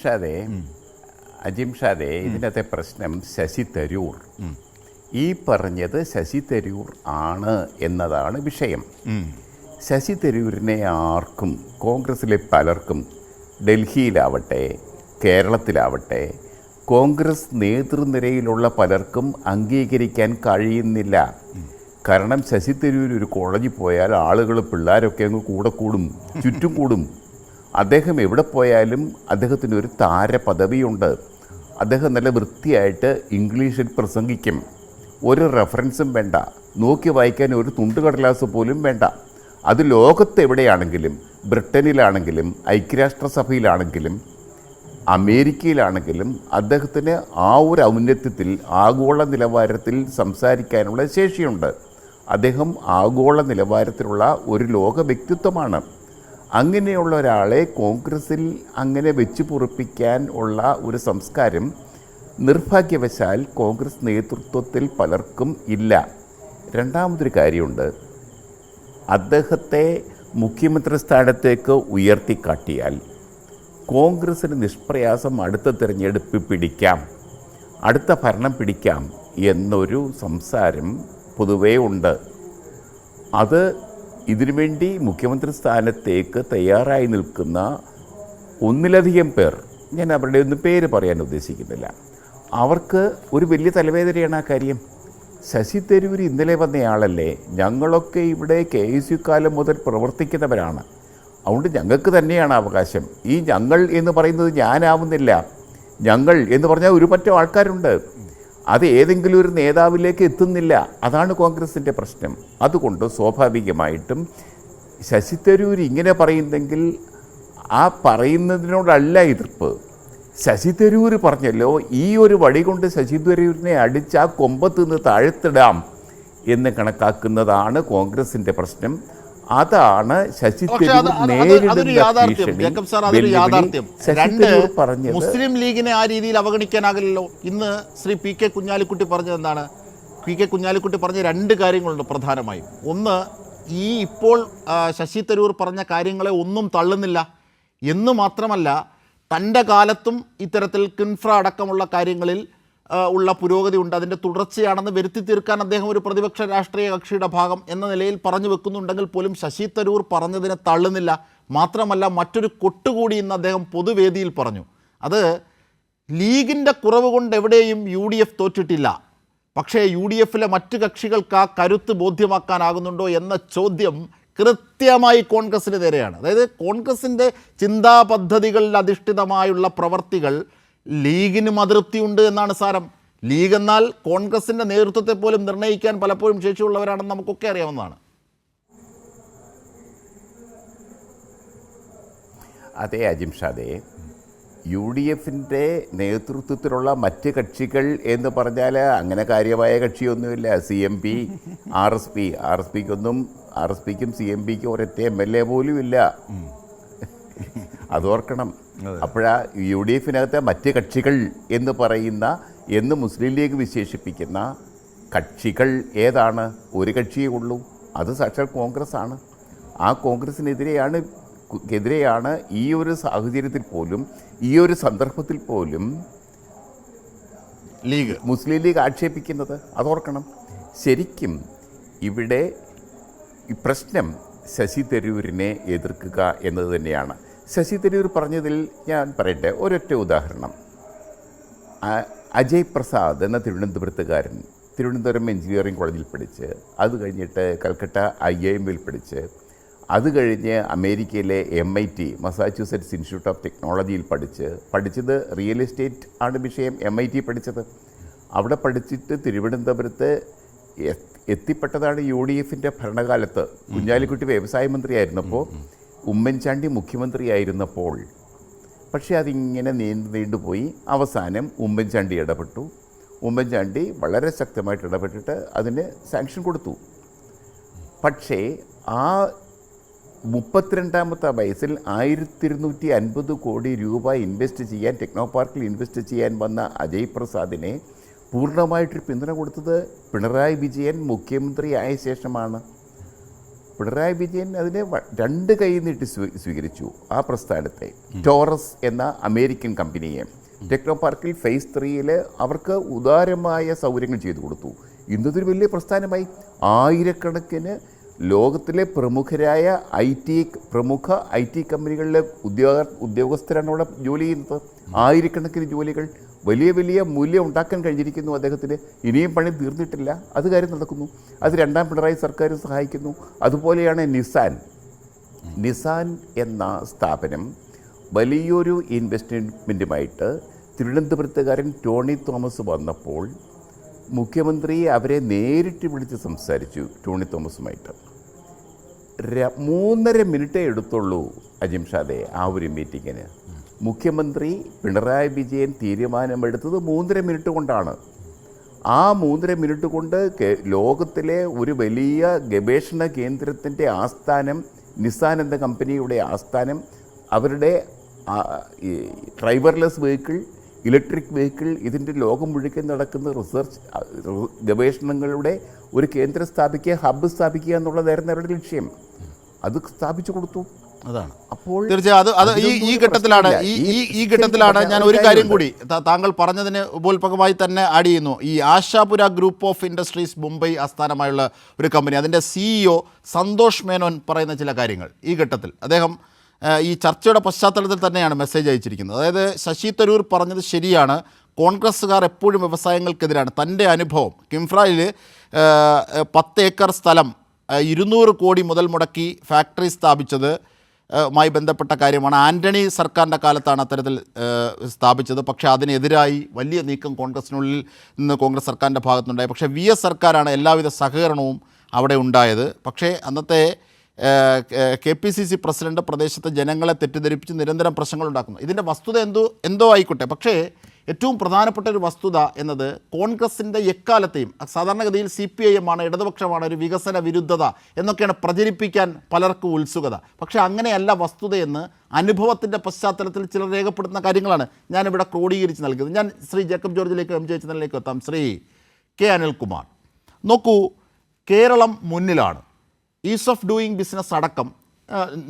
ഷാദേ, ഇതിനകത്തെ പ്രശ്നം ശശി തരൂർ ഈ പറഞ്ഞത് ശശി തരൂർ ആണ് എന്നതാണ് വിഷയം. ശശി തരൂരിനെ ആർക്കും, കോൺഗ്രസിലെ പലർക്കും, ഡൽഹിയിലാവട്ടെ കേരളത്തിലാവട്ടെ കോൺഗ്രസ് നേതൃനിരയിലുള്ള പലർക്കും അംഗീകരിക്കാൻ കഴിയുന്നില്ല. കാരണം ശശി തരൂർ ഒരു കോളേജിൽ പോയാൽ ആളുകൾ, പിള്ളേരൊക്കെ അങ്ങ് കൂടെ കൂടും, ചുറ്റും കൂടും. അദ്ദേഹം എവിടെ പോയാലും അദ്ദേഹത്തിന് ഒരു താര പദവിയുണ്ട്. അദ്ദേഹം നല്ല വൃത്തിയായിട്ട് ഇംഗ്ലീഷിൽ പ്രസംഗിക്കും. ഒരു റെഫറൻസും വേണ്ട, നോക്കി വായിക്കാൻ ഒരു തുണ്ടുകടലാസ് പോലും വേണ്ട. അത് ലോകത്തെവിടെയാണെങ്കിലും, ബ്രിട്ടനിലാണെങ്കിലും ഐക്യരാഷ്ട്രസഭയിലാണെങ്കിലും അമേരിക്കയിലാണെങ്കിലും അദ്ദേഹത്തിന് ആ ഒരു ഔന്നത്യത്തിൽ, ആഗോള നിലവാരത്തിൽ സംസാരിക്കാനുള്ള ശേഷിയുണ്ട്. അദ്ദേഹം ആഗോള നിലവാരത്തിലുള്ള ഒരു ലോക വ്യക്തിത്വമാണ്. അങ്ങനെയുള്ള ഒരാളെ കോൺഗ്രസിൽ അങ്ങനെ വെച്ച് പൊറുപ്പിക്കാൻ ഉള്ള ഒരു സംസ്കാരം നിർഭാഗ്യവശാൽ കോൺഗ്രസ് നേതൃത്വത്തിൽ പലർക്കും ഇല്ല. രണ്ടാമതൊരു കാര്യമുണ്ട്, അദ്ദേഹത്തെ മുഖ്യമന്ത്രി സ്ഥാനത്തേക്ക് ഉയർത്തിക്കാട്ടിയാൽ കോൺഗ്രസിന് നിഷ്പ്രയാസം അടുത്ത തിരഞ്ഞെടുപ്പ് പിടിക്കാം, അടുത്ത ഭരണം പിടിക്കാം എന്നൊരു സംസാരം പൊതുവേ ഉണ്ട്. അത് ഇതിനുവേണ്ടി മുഖ്യമന്ത്രി സ്ഥാനത്തേക്ക് തയ്യാറായി നിൽക്കുന്ന ഒന്നിലധികം പേർ, ഞാൻ അവരുടെ ഒന്നും പേര് പറയാൻ ഉദ്ദേശിക്കുന്നില്ല, അവർക്ക് ഒരു വലിയ തലവേദനയാണ് ആ കാര്യം. ശശി തരൂർ ഇന്നലെ വന്നയാളല്ലേ, ഞങ്ങളൊക്കെ ഇവിടെ KSU കാലം മുതൽ പ്രവർത്തിക്കുന്നവരാണ്, അതുകൊണ്ട് ഞങ്ങൾക്ക് തന്നെയാണ് അവകാശം. ഈ ഞങ്ങൾ എന്ന് പറയുന്നത് ഞാനാവുന്നില്ല, ഞങ്ങൾ എന്ന് പറഞ്ഞാൽ ഒരു പറ്റം ആൾക്കാരുണ്ട്, അത് ഏതെങ്കിലും ഒരു നേതാവിലേക്ക് എത്തുന്നില്ല. അതാണ് കോൺഗ്രസിൻ്റെ പ്രശ്നം. അതുകൊണ്ട് സ്വാഭാവികമായിട്ടും ശശി തരൂർ ഇങ്ങനെ പറയുന്നെങ്കിൽ ആ പറയുന്നതിനോടല്ല എതിർപ്പ്. ശശി തരൂർ പറഞ്ഞല്ലോ, ഈ ഒരു വടി കൊണ്ട് ശശി തരൂരിനെ അടിച്ച് ആ കൊമ്പത്ത് നിന്ന് താഴ്ത്തിടാം എന്ന് കണക്കാക്കുന്നതാണ് കോൺഗ്രസിന്റെ പ്രശ്നം. അതാണ് ശശി തരൂർ പറഞ്ഞത്. മുസ്ലിം ലീഗിനെ ആ രീതിയിൽ അവഗണിക്കാനാകില്ലല്ലോ. ഇന്ന് ശ്രീ PK കുഞ്ഞാലിക്കുട്ടി പറഞ്ഞത് എന്താണ്? PK കുഞ്ഞാലിക്കുട്ടി പറഞ്ഞ രണ്ട് കാര്യങ്ങളുണ്ട് പ്രധാനമായും. ഒന്ന്, ഈ ഇപ്പോൾ ശശി തരൂർ പറഞ്ഞ കാര്യങ്ങളെ ഒന്നും തള്ളുന്നില്ല എന്ന് മാത്രമല്ല, തൻ്റെ കാലത്തും ഇത്തരത്തിൽ കിൻഫ്ര അടക്കമുള്ള കാര്യങ്ങളിൽ ഉള്ള പുരോഗതി ഉണ്ട്, അതിൻ്റെ തുടർച്ചയാണെന്ന് വരുത്തി തീർക്കാൻ അദ്ദേഹം ഒരു പ്രതിപക്ഷ രാഷ്ട്രീയ കക്ഷിയുടെ ഭാഗം എന്ന നിലയിൽ പറഞ്ഞു വെക്കുന്നുണ്ടെങ്കിൽ പോലും ശശി തരൂർ പറഞ്ഞതിനെ തള്ളുന്നില്ല. മാത്രമല്ല, മറ്റൊരു കൊട്ടുകൂടി ഇന്ന് അദ്ദേഹം പൊതുവേദിയിൽ പറഞ്ഞു. അത് ലീഗിൻ്റെ കുറവ് കൊണ്ട് എവിടെയും UDF തോറ്റിട്ടില്ല, പക്ഷേ UDFലെ മറ്റ് കക്ഷികൾക്ക് ആ കരുത്ത് ബോധ്യമാക്കാനാകുന്നുണ്ടോ എന്ന ചോദ്യം കൃത്യമായി കോൺഗ്രസിന് നേരെയാണ്. അതായത് കോൺഗ്രസിൻ്റെ ചിന്താ പദ്ധതികളിൽ അധിഷ്ഠിതമായുള്ള പ്രവർത്തികൾ ലീഗിനും അതൃപ്തിയുണ്ട് എന്നാണ് സാരം. ലീഗ് എന്നാൽ കോൺഗ്രസിൻ്റെ നേതൃത്വത്തെ പോലും നിർണ്ണയിക്കാൻ പലപ്പോഴും ശേഷിയുള്ളവരാണെന്ന് നമുക്കൊക്കെ അറിയാവുന്നതാണ്. അതെ അജിംഷാദെ, UDFിൻ്റെ നേതൃത്വത്തിലുള്ള മറ്റ് കക്ഷികൾ എന്ന് പറഞ്ഞാൽ അങ്ങനെ കാര്യമായ കക്ഷിയൊന്നുമില്ല. CMP, RSPക്കും CMPക്കും ഒരൊറ്റ MLA പോലും ഇല്ല, അതോർക്കണം. അപ്പോഴാ UDFിനകത്തെ മറ്റ് കക്ഷികൾ എന്ന് പറയുന്ന, എന്ന് മുസ്ലിം ലീഗ് വിശേഷിപ്പിക്കുന്ന കക്ഷികൾ ഏതാണ്? ഒരു കക്ഷിയേ ഉള്ളൂ, അത് സാക്ഷാൽ കോൺഗ്രസ് ആണ്. ആ കോൺഗ്രസിനെതിരെയാണ് ഈ ഒരു സാഹചര്യത്തിൽ പോലും, ഈ ഒരു സന്ദർഭത്തിൽ പോലും മുസ്ലിം ലീഗ് ആക്ഷേപിക്കുന്നത്, അതോർക്കണം. ശരിക്കും ഇവിടെ ഈ പ്രശ്നം ശശി തരൂരിനെ എതിർക്കുക എന്നത് തന്നെയാണ്. ശശി തരൂർ പറഞ്ഞതിൽ ഞാൻ പറയട്ടെ, ഒരൊറ്റ ഉദാഹരണം. അജയ് പ്രസാദ് എന്ന തിരുവനന്തപുരത്തുകാരൻ തിരുവനന്തപുരം എഞ്ചിനീയറിംഗ് കോളേജിൽ പഠിച്ച്, അത് കഴിഞ്ഞിട്ട് കൽക്കട്ട IIMൽ പഠിച്ച്, അത് കഴിഞ്ഞ് അമേരിക്കയിലെ MIT മസാച്യൂസെറ്റ്സ് ഇൻസ്റ്റിറ്റ്യൂട്ട് ഓഫ് ടെക്നോളജിയിൽ പഠിച്ചത് റിയൽ എസ്റ്റേറ്റ് ആണ് വിഷയം. MIT പഠിച്ചത്. അവിടെ പഠിച്ചിട്ട് തിരുവനന്തപുരത്ത് എത്തിപ്പെട്ടതാണ് UDFിൻ്റെ ഭരണകാലത്ത്. കുഞ്ഞാലിക്കുട്ടി വ്യവസായ മന്ത്രിയായിരുന്നപ്പോൾ, ഉമ്മൻചാണ്ടി മുഖ്യമന്ത്രിയായിരുന്നപ്പോൾ. പക്ഷേ അതിങ്ങനെ നീണ്ടുപോയി. അവസാനം ഉമ്മൻചാണ്ടി ഇടപെട്ടു. ഉമ്മൻചാണ്ടി വളരെ ശക്തമായിട്ട് ഇടപെട്ടിട്ട് അതിന് സാങ്ഷൻ കൊടുത്തു. പക്ഷേ ആ 32ാമത്തെ വയസ്സിൽ 1250 കോടി രൂപ ഇൻവെസ്റ്റ് ചെയ്യാൻ, ടെക്നോ പാർക്കിൽ ഇൻവെസ്റ്റ് ചെയ്യാൻ വന്ന അജയ് പ്രസാദിനെ പൂർണ്ണമായിട്ടൊരു പിന്തുണ കൊടുത്തത് പിണറായി വിജയൻ മുഖ്യമന്ത്രിയായ ശേഷമാണ്. പിണറായി വിജയൻ അതിനെ 2 കൈ നീട്ടി സ്വീകരിച്ചു. ആ പ്രസ്ഥാനത്തെ ടോറസ് എന്ന അമേരിക്കൻ കമ്പനിയെ ടെക്നോ പാർക്കിൽ ഫേസ് 3യിൽ അവർക്ക് ഉദാരമായ സൗകര്യങ്ങൾ ചെയ്തു കൊടുത്തു. ഇന്നതൊരു വലിയ പ്രസ്ഥാനമായി. ആയിരക്കണക്കിന് ലോകത്തിലെ പ്രമുഖ IT കമ്പനികളിലെ ഉദ്യോഗസ്ഥരാണ് അവിടെ ജോലി ചെയ്യുന്നത്. ആയിരക്കണക്കിന് ജോലികൾ, വലിയ മൂല്യം ഉണ്ടാക്കാൻ കഴിഞ്ഞിരിക്കുന്നു അദ്ദേഹത്തിന്. ഇനിയും പണി തീർന്നിട്ടില്ല, അത് കാര്യം നടക്കുന്നു. അത് 2ാം പിണറായി സർക്കാർ സഹായിക്കുന്നു. അതുപോലെയാണ് നിസാൻ എന്ന സ്ഥാപനം വലിയൊരു ഇൻവെസ്റ്റ്മെൻറ്റുമായിട്ട് തിരുവനന്തപുരത്തുകാരൻ ടോണി തോമസ് വന്നപ്പോൾ മുഖ്യമന്ത്രി അവരെ നേരിട്ട് വിളിച്ച് സംസാരിച്ചു. ടോണി തോമസുമായിട്ട് 3.5 മിനിറ്റേ എടുത്തുള്ളൂ അജിംഷാദെ ആ ഒരു മീറ്റിങ്ങിന്. മുഖ്യമന്ത്രി പിണറായി വിജയൻ തീരുമാനമെടുത്തത് 3.5 മിനിറ്റ് കൊണ്ടാണ്. ആ 3.5 മിനിറ്റ് കൊണ്ട് ലോകത്തിലെ ഒരു വലിയ ഗവേഷണ കേന്ദ്രത്തിൻ്റെ ആസ്ഥാനം നിസാൻ എന്ന കമ്പനിയുടെ ആസ്ഥാനം അവരുടെ ഈ ഡ്രൈവർലെസ് വെഹിക്കിൾ, ഇലക്ട്രിക് വെഹിക്കിൾ, ഇതിൻ്റെ ലോകം മുഴുവൻ നടക്കുന്ന റിസർച്ച് ഗവേഷണങ്ങളുടെ ഒരു കേന്ദ്രം സ്ഥാപിക്കുക, ഹബ്ബ് സ്ഥാപിക്കുക എന്നുള്ളതായിരുന്നു അവരുടെ ലക്ഷ്യം. അത് സ്ഥാപിച്ചു കൊടുത്തു. അതാണ്. അപ്പോൾ തീർച്ചയായും അത് ഈ ഘട്ടത്തിലാണ് ഞാൻ ഒരു കാര്യം കൂടി താങ്കൾ പറഞ്ഞതിന് ഉപോത്പകമായി തന്നെ ആഡ് ചെയ്യുന്നു. ഈ Ashapura group of industries Mumbai ആസ്ഥാനമായുള്ള ഒരു കമ്പനി, അതിൻ്റെ CEO സന്തോഷ് മേനോൻ പറയുന്ന ചില കാര്യങ്ങൾ ഈ ഘട്ടത്തിൽ അദ്ദേഹം ഈ ചർച്ചയുടെ പശ്ചാത്തലത്തിൽ തന്നെയാണ് മെസ്സേജ് അയച്ചിരിക്കുന്നത്. അതായത് ശശി തരൂർ പറഞ്ഞത് ശരിയാണ്, കോൺഗ്രസ്സുകാർ എപ്പോഴും വ്യവസായങ്ങൾക്കെതിരാണ്. തൻ്റെ അനുഭവം കിംഫ്രയിൽ 10 ഏക്കർ സ്ഥലം 200 കോടി മുതൽ മുടക്കി ഫാക്ടറി സ്ഥാപിച്ചത് മായി ബന്ധപ്പെട്ട കാര്യമാണ്. ആൻ്റണി സർക്കാരിൻ്റെ കാലത്താണ് അത്തരത്തിൽ സ്ഥാപിച്ചത്. പക്ഷേ അതിനെതിരായി വലിയ നീക്കം കോൺഗ്രസിനുള്ളിൽ നിന്ന് കോൺഗ്രസ് സർക്കാരിൻ്റെ ഭാഗത്തുനിന്നുണ്ടായി. പക്ഷേ VS സർക്കാരാണ് എല്ലാവിധ സഹകരണവും അവിടെ ഉണ്ടായത്. പക്ഷേ അന്നത്തെ KPCC പ്രസിഡന്റ് പ്രദേശത്തെ ജനങ്ങളെ തെറ്റിദ്ധരിപ്പിച്ച് നിരന്തരം പ്രശ്നങ്ങൾ ഉണ്ടാക്കുന്നു. ഇതിൻ്റെ വസ്തുത എന്തോ ആയിക്കോട്ടെ, പക്ഷേ ഏറ്റവും പ്രധാനപ്പെട്ട ഒരു വസ്തുത എന്നത് കോൺഗ്രസിൻ്റെ എക്കാലത്തെയും സാധാരണഗതിയിൽ CPIM ആണ്, ഇടതുപക്ഷമാണ്, ഒരു വികസന വിരുദ്ധത എന്നൊക്കെയാണ് പ്രചരിപ്പിക്കാൻ പലർക്കും ഉത്സുകത. പക്ഷേ അങ്ങനെയല്ല വസ്തുതയെന്ന് അനുഭവത്തിൻ്റെ പശ്ചാത്തലത്തിൽ ചിലർ രേഖപ്പെടുത്തുന്ന കാര്യങ്ങളാണ് ഞാനിവിടെ ക്രോഡീകരിച്ച് നൽകുന്നത്. ഞാൻ ശ്രീ ജേക്കബ് ജോർജിലേക്ക് MJ അച്യുതനിലേക്ക് എത്താം. ശ്രീ K അനിൽകുമാർ, നോക്കൂ, കേരളം മുന്നിലാണ്. ഈസ് ഓഫ് ഡൂയിങ് ബിസിനസ് അടക്കം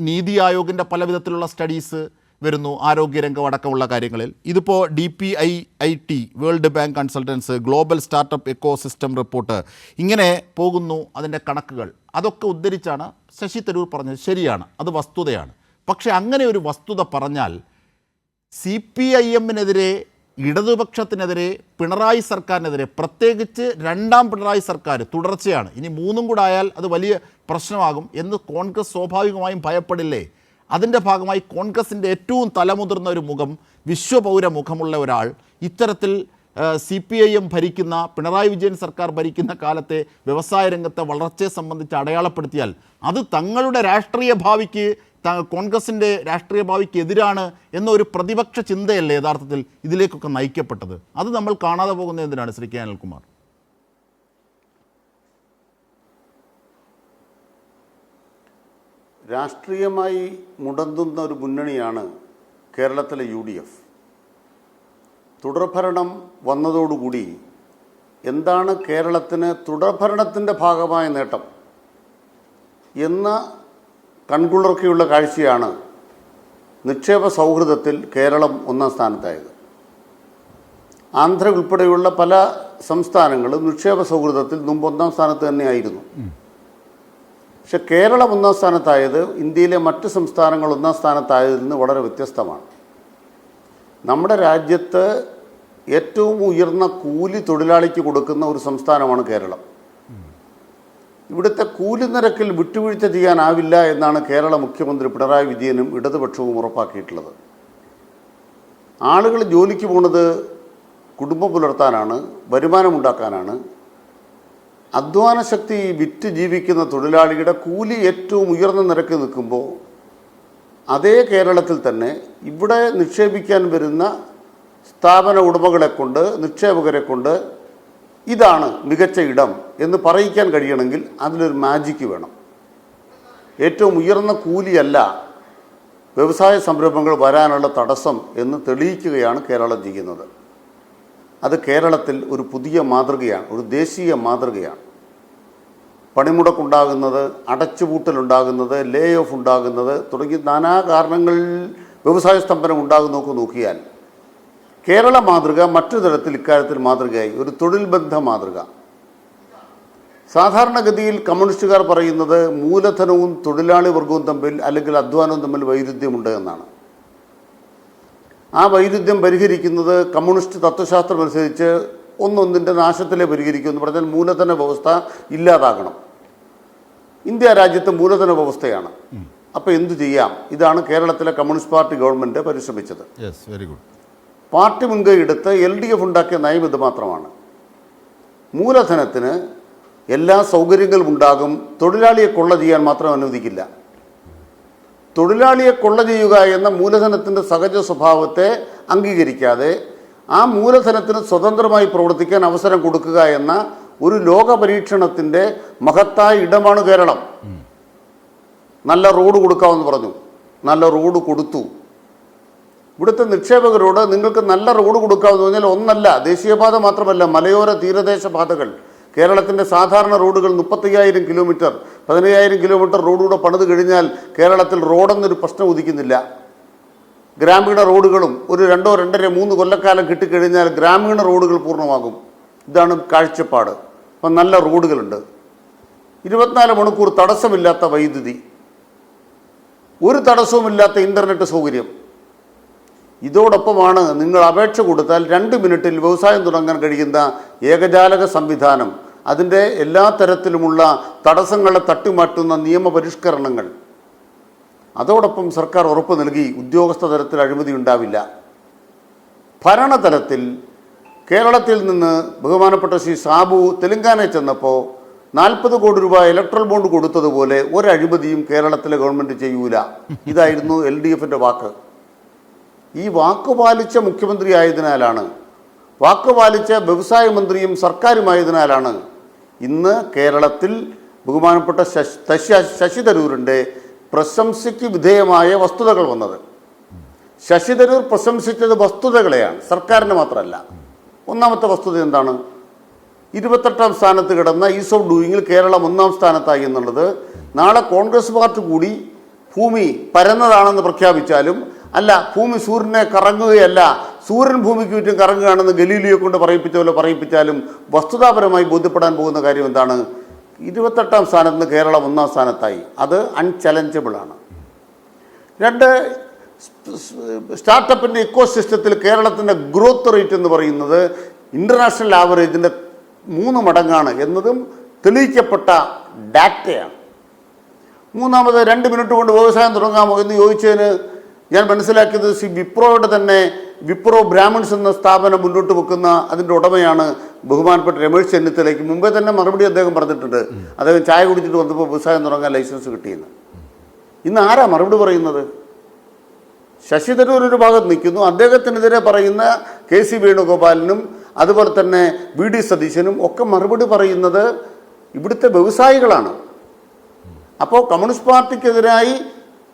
നീതി ആയോഗിൻ്റെ പല വിധത്തിലുള്ള സ്റ്റഡീസ് വരുന്നു, ആരോഗ്യരംഗം അടക്കമുള്ള കാര്യങ്ങളിൽ. ഇതിപ്പോൾ DPIIT, world bank consultants, global startup ecosystem report, ഇങ്ങനെ പോകുന്നു അതിൻ്റെ കണക്കുകൾ. അതൊക്കെ ഉദ്ധരിച്ചാണ് ശശി തരൂർ പറഞ്ഞത്. ശരിയാണ്, അത് വസ്തുതയാണ്. പക്ഷേ അങ്ങനെ ഒരു വസ്തുത പറഞ്ഞാൽ CPIM-നെതിരെ, ഇടതുപക്ഷത്തിനെതിരെ, പിണറായി സർക്കാരിനെതിരെ, പ്രത്യേകിച്ച് രണ്ടാം പിണറായി സർക്കാർ തുടർച്ചയാണ്, ഇനി 3ഉം കൂടെ ആയാൽ അത് വലിയ പ്രശ്നമാകും എന്ന് കോൺഗ്രസ് സ്വാഭാവികമായും ഭയപ്പെടില്ലേ? അതിൻ്റെ ഭാഗമായി കോൺഗ്രസിൻ്റെ ഏറ്റവും തലമുതിർന്ന ഒരു മുഖം, വിശ്വപൗര മുഖമുള്ള ഒരാൾ ഇത്തരത്തിൽ CPIM ഭരിക്കുന്ന, പിണറായി വിജയൻ സർക്കാർ ഭരിക്കുന്ന കാലത്തെ വ്യവസായ രംഗത്തെ വളർച്ചയെ സംബന്ധിച്ച് അടയാളപ്പെടുത്തിയാൽ അത് തങ്ങളുടെ രാഷ്ട്രീയ ഭാവിക്ക്, കോൺഗ്രസിൻ്റെ രാഷ്ട്രീയ ഭാവിക്ക് എതിരാണ് എന്നൊരു പ്രതിപക്ഷ ചിന്തയല്ലേ യഥാർത്ഥത്തിൽ ഇതിലേക്കൊക്കെ നയിക്കപ്പെട്ടത്? അത് നമ്മൾ കാണാതെ പോകുന്നത് എന്തിനാണ് ശ്രീ K അനിൽകുമാർ? രാഷ്ട്രീയമായി മുടന്തുന്ന ഒരു മുന്നണിയാണ് കേരളത്തിലെ UDF. തുടർഭരണം വന്നതോടുകൂടി എന്താണ് കേരളത്തിന് തുടർഭരണത്തിൻ്റെ ഭാഗമായ നേട്ടം എന്ന കൺകുളിർക്കെയുള്ള കാഴ്ചയാണ് നിക്ഷേപ സൗഹൃദത്തിൽ കേരളം 1ാം സ്ഥാനത്തായത്. ആന്ധ്ര ഉൾപ്പെടെയുള്ള പല സംസ്ഥാനങ്ങളും നിക്ഷേപ സൗഹൃദത്തിൽ മുമ്പ് 1ാം സ്ഥാനത്ത് തന്നെയായിരുന്നു. പക്ഷെ കേരളം 1ാം സ്ഥാനത്തായത് ഇന്ത്യയിലെ മറ്റ് സംസ്ഥാനങ്ങൾ 1ാം സ്ഥാനത്തായതിൽ നിന്ന് വളരെ വ്യത്യസ്തമാണ്. നമ്മുടെ രാജ്യത്ത് ഏറ്റവും ഉയർന്ന കൂലി തൊഴിലാളിക്ക് കൊടുക്കുന്ന ഒരു സംസ്ഥാനമാണ് കേരളം. ഇവിടുത്തെ കൂലി നിരക്കിൽ വിട്ടുവീഴ്ച ചെയ്യാനാവില്ല എന്നാണ് കേരള മുഖ്യമന്ത്രി പിണറായി വിജയനും ഇടതുപക്ഷവും ഉറപ്പാക്കിയിട്ടുള്ളത്. ആളുകൾ ജോലിക്ക് പോകുന്നത് കുടുംബം പുലർത്താനാണ്, വരുമാനമുണ്ടാക്കാനാണ്. അധ്വാന ശക്തി വിറ്റ് ജീവിക്കുന്ന തൊഴിലാളിയുടെ കൂലി ഏറ്റവും ഉയർന്ന നിരക്ക് നിൽക്കുമ്പോൾ അതേ കേരളത്തിൽ തന്നെ ഇവിടെ നിക്ഷേപിക്കാൻ വരുന്ന സ്ഥാപന ഉടമകളെ കൊണ്ട്, നിക്ഷേപകരെ കൊണ്ട് ഇതാണ് മികച്ച ഇടം എന്ന് പറയിക്കാൻ കഴിയണമെങ്കിൽ അതിലൊരു മാജിക്ക് വേണം. ഏറ്റവും ഉയർന്ന കൂലിയല്ല വ്യവസായ സംരംഭങ്ങൾ വരാനുള്ള തടസ്സം എന്ന് തെളിയിക്കുകയാണ് കേരളം ചെയ്യുന്നത്. അത് കേരളത്തിൽ ഒരു പുതിയ മാതൃകയാണ്, ഒരു ദേശീയ മാതൃകയാണ്. പണിമുടക്കുണ്ടാകുന്നത്, അടച്ചുപൂട്ടലുണ്ടാകുന്നത്, ലേ ഓഫ് ഉണ്ടാകുന്നത് തുടങ്ങി നാനാ കാരണങ്ങളിൽ വ്യവസായ സ്തംഭനം ഉണ്ടാകുന്നതൊക്കെ നോക്കിയാൽ കേരള മാതൃക മറ്റു തരത്തിൽ ഇക്കാര്യത്തിൽ മാതൃകയായി, ഒരു തൊഴിൽ ബന്ധ മാതൃക. സാധാരണഗതിയിൽ കമ്മ്യൂണിസ്റ്റുകാർ പറയുന്നത് മൂലധനവും തൊഴിലാളി വർഗവും തമ്മിൽ, അല്ലെങ്കിൽ അധ്വാനവും തമ്മിൽ വൈരുദ്ധ്യമുണ്ട് എന്നാണ്. ആ വൈരുദ്ധ്യം പരിഹരിക്കുന്നത് കമ്മ്യൂണിസ്റ്റ് തത്വശാസ്ത്രം അനുസരിച്ച് ഒന്നൊന്നിൻ്റെ നാശത്തിലെ പരിഹരിക്കുമെന്ന് പറഞ്ഞാൽ മൂലധന വ്യവസ്ഥ ഇല്ലാതാകണം. ഇന്ത്യ രാജ്യത്ത് മൂലധന വ്യവസ്ഥയാണ്. അപ്പോൾ എന്തു ചെയ്യാം? ഇതാണ് കേരളത്തിലെ കമ്മ്യൂണിസ്റ്റ് പാർട്ടി ഗവൺമെൻറ് പരിശ്രമിച്ചത്. Very good. പാർട്ടി മുൻകൈ എടുത്ത് LDF ഉണ്ടാക്കിയ നയം ഇത് മാത്രമാണ്. മൂലധനത്തിന് എല്ലാ സൗകര്യങ്ങളും ഉണ്ടാകും, തൊഴിലാളിയെ കൊള്ള ചെയ്യാൻ മാത്രം അനുവദിക്കില്ല. തൊഴിലാളിയെ കൊള്ള ചെയ്യുക എന്ന മൂലധനത്തിൻ്റെ സഹജ സ്വഭാവത്തെ അംഗീകരിക്കാതെ ആ മൂലധനത്തിന് സ്വതന്ത്രമായി പ്രവർത്തിക്കാൻ അവസരം കൊടുക്കുക എന്ന ഒരു ലോക പരീക്ഷണത്തിൻ്റെ മഹത്തായ ഇടമാണ് കേരളം. നല്ല റോഡ് കൊടുക്കാമെന്ന് പറഞ്ഞു. നല്ല റോഡ് കൊടുത്തു. ഇവിടുത്തെ നിക്ഷേപകരോട് നിങ്ങൾക്ക് നല്ല റോഡ് കൊടുക്കാമെന്ന് പറഞ്ഞാൽ ഒന്നല്ല, ദേശീയപാത മാത്രമല്ല, മലയോര തീരദേശ പാതകൾ, കേരളത്തിൻ്റെ സാധാരണ റോഡുകൾ 35,000 കിലോമീറ്റർ, 15,000 കിലോമീറ്റർ റോഡുകൂടെ പണിത് കഴിഞ്ഞാൽ കേരളത്തിൽ റോഡെന്നൊരു പ്രശ്നം ഉദിക്കുന്നില്ല. ഗ്രാമീണ റോഡുകളും ഒരു 2, 2.5, 3 കൊല്ലക്കാലം കിട്ടിക്കഴിഞ്ഞാൽ ഗ്രാമീണ റോഡുകൾ പൂർണ്ണമാകും. ഇതാണ് കാഴ്ചപ്പാട്. അപ്പം നല്ല റോഡുകളുണ്ട്, 24 മണിക്കൂർ തടസ്സമില്ലാത്ത വൈദ്യുതി, ഒരു തടസ്സവുമില്ലാത്ത ഇൻ്റർനെറ്റ് സൗകര്യം. ഇതോടൊപ്പമാണ് നിങ്ങൾ അപേക്ഷ കൊടുത്താൽ 2 മിനിറ്റിൽ വ്യവസായം തുടങ്ങാൻ കഴിയുന്ന ഏകജാലക സംവിധാനം, അതിൻ്റെ എല്ലാ തരത്തിലുമുള്ള തടസ്സങ്ങളെ തട്ടിമാറ്റുന്ന നിയമപരിഷ്കരണങ്ങൾ. അതോടൊപ്പം സർക്കാർ ഉറപ്പ് നൽകി ഉദ്യോഗസ്ഥ തലത്തിൽ അഴിമതി ഉണ്ടാവില്ല. ഭരണതലത്തിൽ കേരളത്തിൽ നിന്ന് ബഹുമാനപ്പെട്ട ശ്രീ സാബു തെലങ്കാനയിൽ ചെന്നപ്പോൾ 40 കോടി രൂപ ഇലക്ട്രൽ ബോണ്ട് കൊടുത്തതുപോലെ ഒരഴിമതിയും കേരളത്തിലെ ഗവൺമെൻറ് ചെയ്യൂല. ഇതായിരുന്നു LDFൻ്റെ വാക്ക്. ഈ വാക്ക് പാലിച്ച മുഖ്യമന്ത്രി ആയതിനാലാണ്, വാക്ക് പാലിച്ച വ്യവസായ മന്ത്രിയും സർക്കാരുമായതിനാലാണ് ഇന്ന് കേരളത്തിൽ ബഹുമാനപ്പെട്ട ശശി തരൂരിൻ്റെ പ്രശംസയ്ക്ക് വിധേയമായ വസ്തുതകൾ വന്നത്. ശശി തരൂർ പ്രശംസിച്ചത് വസ്തുതകളെയാണ്, സർക്കാരിന് മാത്രമല്ല. ഒന്നാമത്തെ വസ്തുത എന്താണ്? 28ാം സ്ഥാനത്ത് കിടന്ന ഈസ് ഓഫ് ഡൂയിങ്ങിൽ കേരളം 1ാം സ്ഥാനത്തായി എന്നുള്ളത്. നാളെ കോൺഗ്രസ് പാർട്ടി കൂടി ഭൂമി പരന്നതാണെന്ന് പ്രഖ്യാപിച്ചാലും, അല്ല ഭൂമി സൂര്യനെ കറങ്ങുകയല്ല, സൂര്യൻ ഭൂമിക്ക് ചുറ്റും കറങ്ങുകയാണെന്ന് ഗലീലിയെ കൊണ്ട് പറയിപ്പിച്ച പോലെ പറയിപ്പിച്ചാലും വസ്തുതാപരമായി ബോധ്യപ്പെടാൻ പോകുന്ന കാര്യം എന്താണ്? 28ാം സ്ഥാനത്ത് നിന്ന് കേരളം 1ാം സ്ഥാനത്തായി. അത് അൺചലഞ്ചബിളാണ്. 2, സ്റ്റാർട്ടപ്പിൻ്റെ ഇക്കോ സിസ്റ്റത്തിൽ കേരളത്തിൻ്റെ ഗ്രോത്ത് റേറ്റ് എന്ന് പറയുന്നത് ഇൻ്റർനാഷണൽ ആവറേജിൻ്റെ 3 മടങ്ങാണ് എന്നതും തെളിയിക്കപ്പെട്ട ഡാറ്റയാണ്. മൂന്നാമത് 2 മിനിറ്റ് കൊണ്ട് വ്യവസായം തുടങ്ങാമോ എന്ന് ചോദിച്ചതിന് ഞാൻ മനസ്സിലാക്കിയത് ശ്രീ വിപ്രോയുടെ തന്നെ വിപ്രോ ബ്രാഹ്മിൺസ് എന്ന സ്ഥാപനം മുന്നോട്ട് വെക്കുന്ന അതിൻ്റെ ഉടമയാണ് ബഹുമാനപ്പെട്ട രമേശ് ചെന്നിത്തലയ്ക്ക് മുമ്പേ തന്നെ മറുപടി അദ്ദേഹം പറഞ്ഞിട്ടുണ്ട്. അദ്ദേഹം ചായ കുടിച്ചിട്ട് വന്നപ്പോൾ വ്യവസായം തുടങ്ങാൻ ലൈസൻസ് കിട്ടിയെന്ന്. ഇന്ന് ആരാ മറുപടി പറയുന്നത്? ശശി തരൂർ ഒരു ഭാഗത്ത് നിൽക്കുന്നു, അദ്ദേഹത്തിനെതിരെ പറയുന്ന KC വേണുഗോപാലിനും അതുപോലെ തന്നെ VD സതീശനും ഒക്കെ മറുപടി പറയുന്നത് ഇവിടുത്തെ വ്യവസായികളാണ്. അപ്പോൾ കമ്മ്യൂണിസ്റ്റ് പാർട്ടിക്കെതിരായി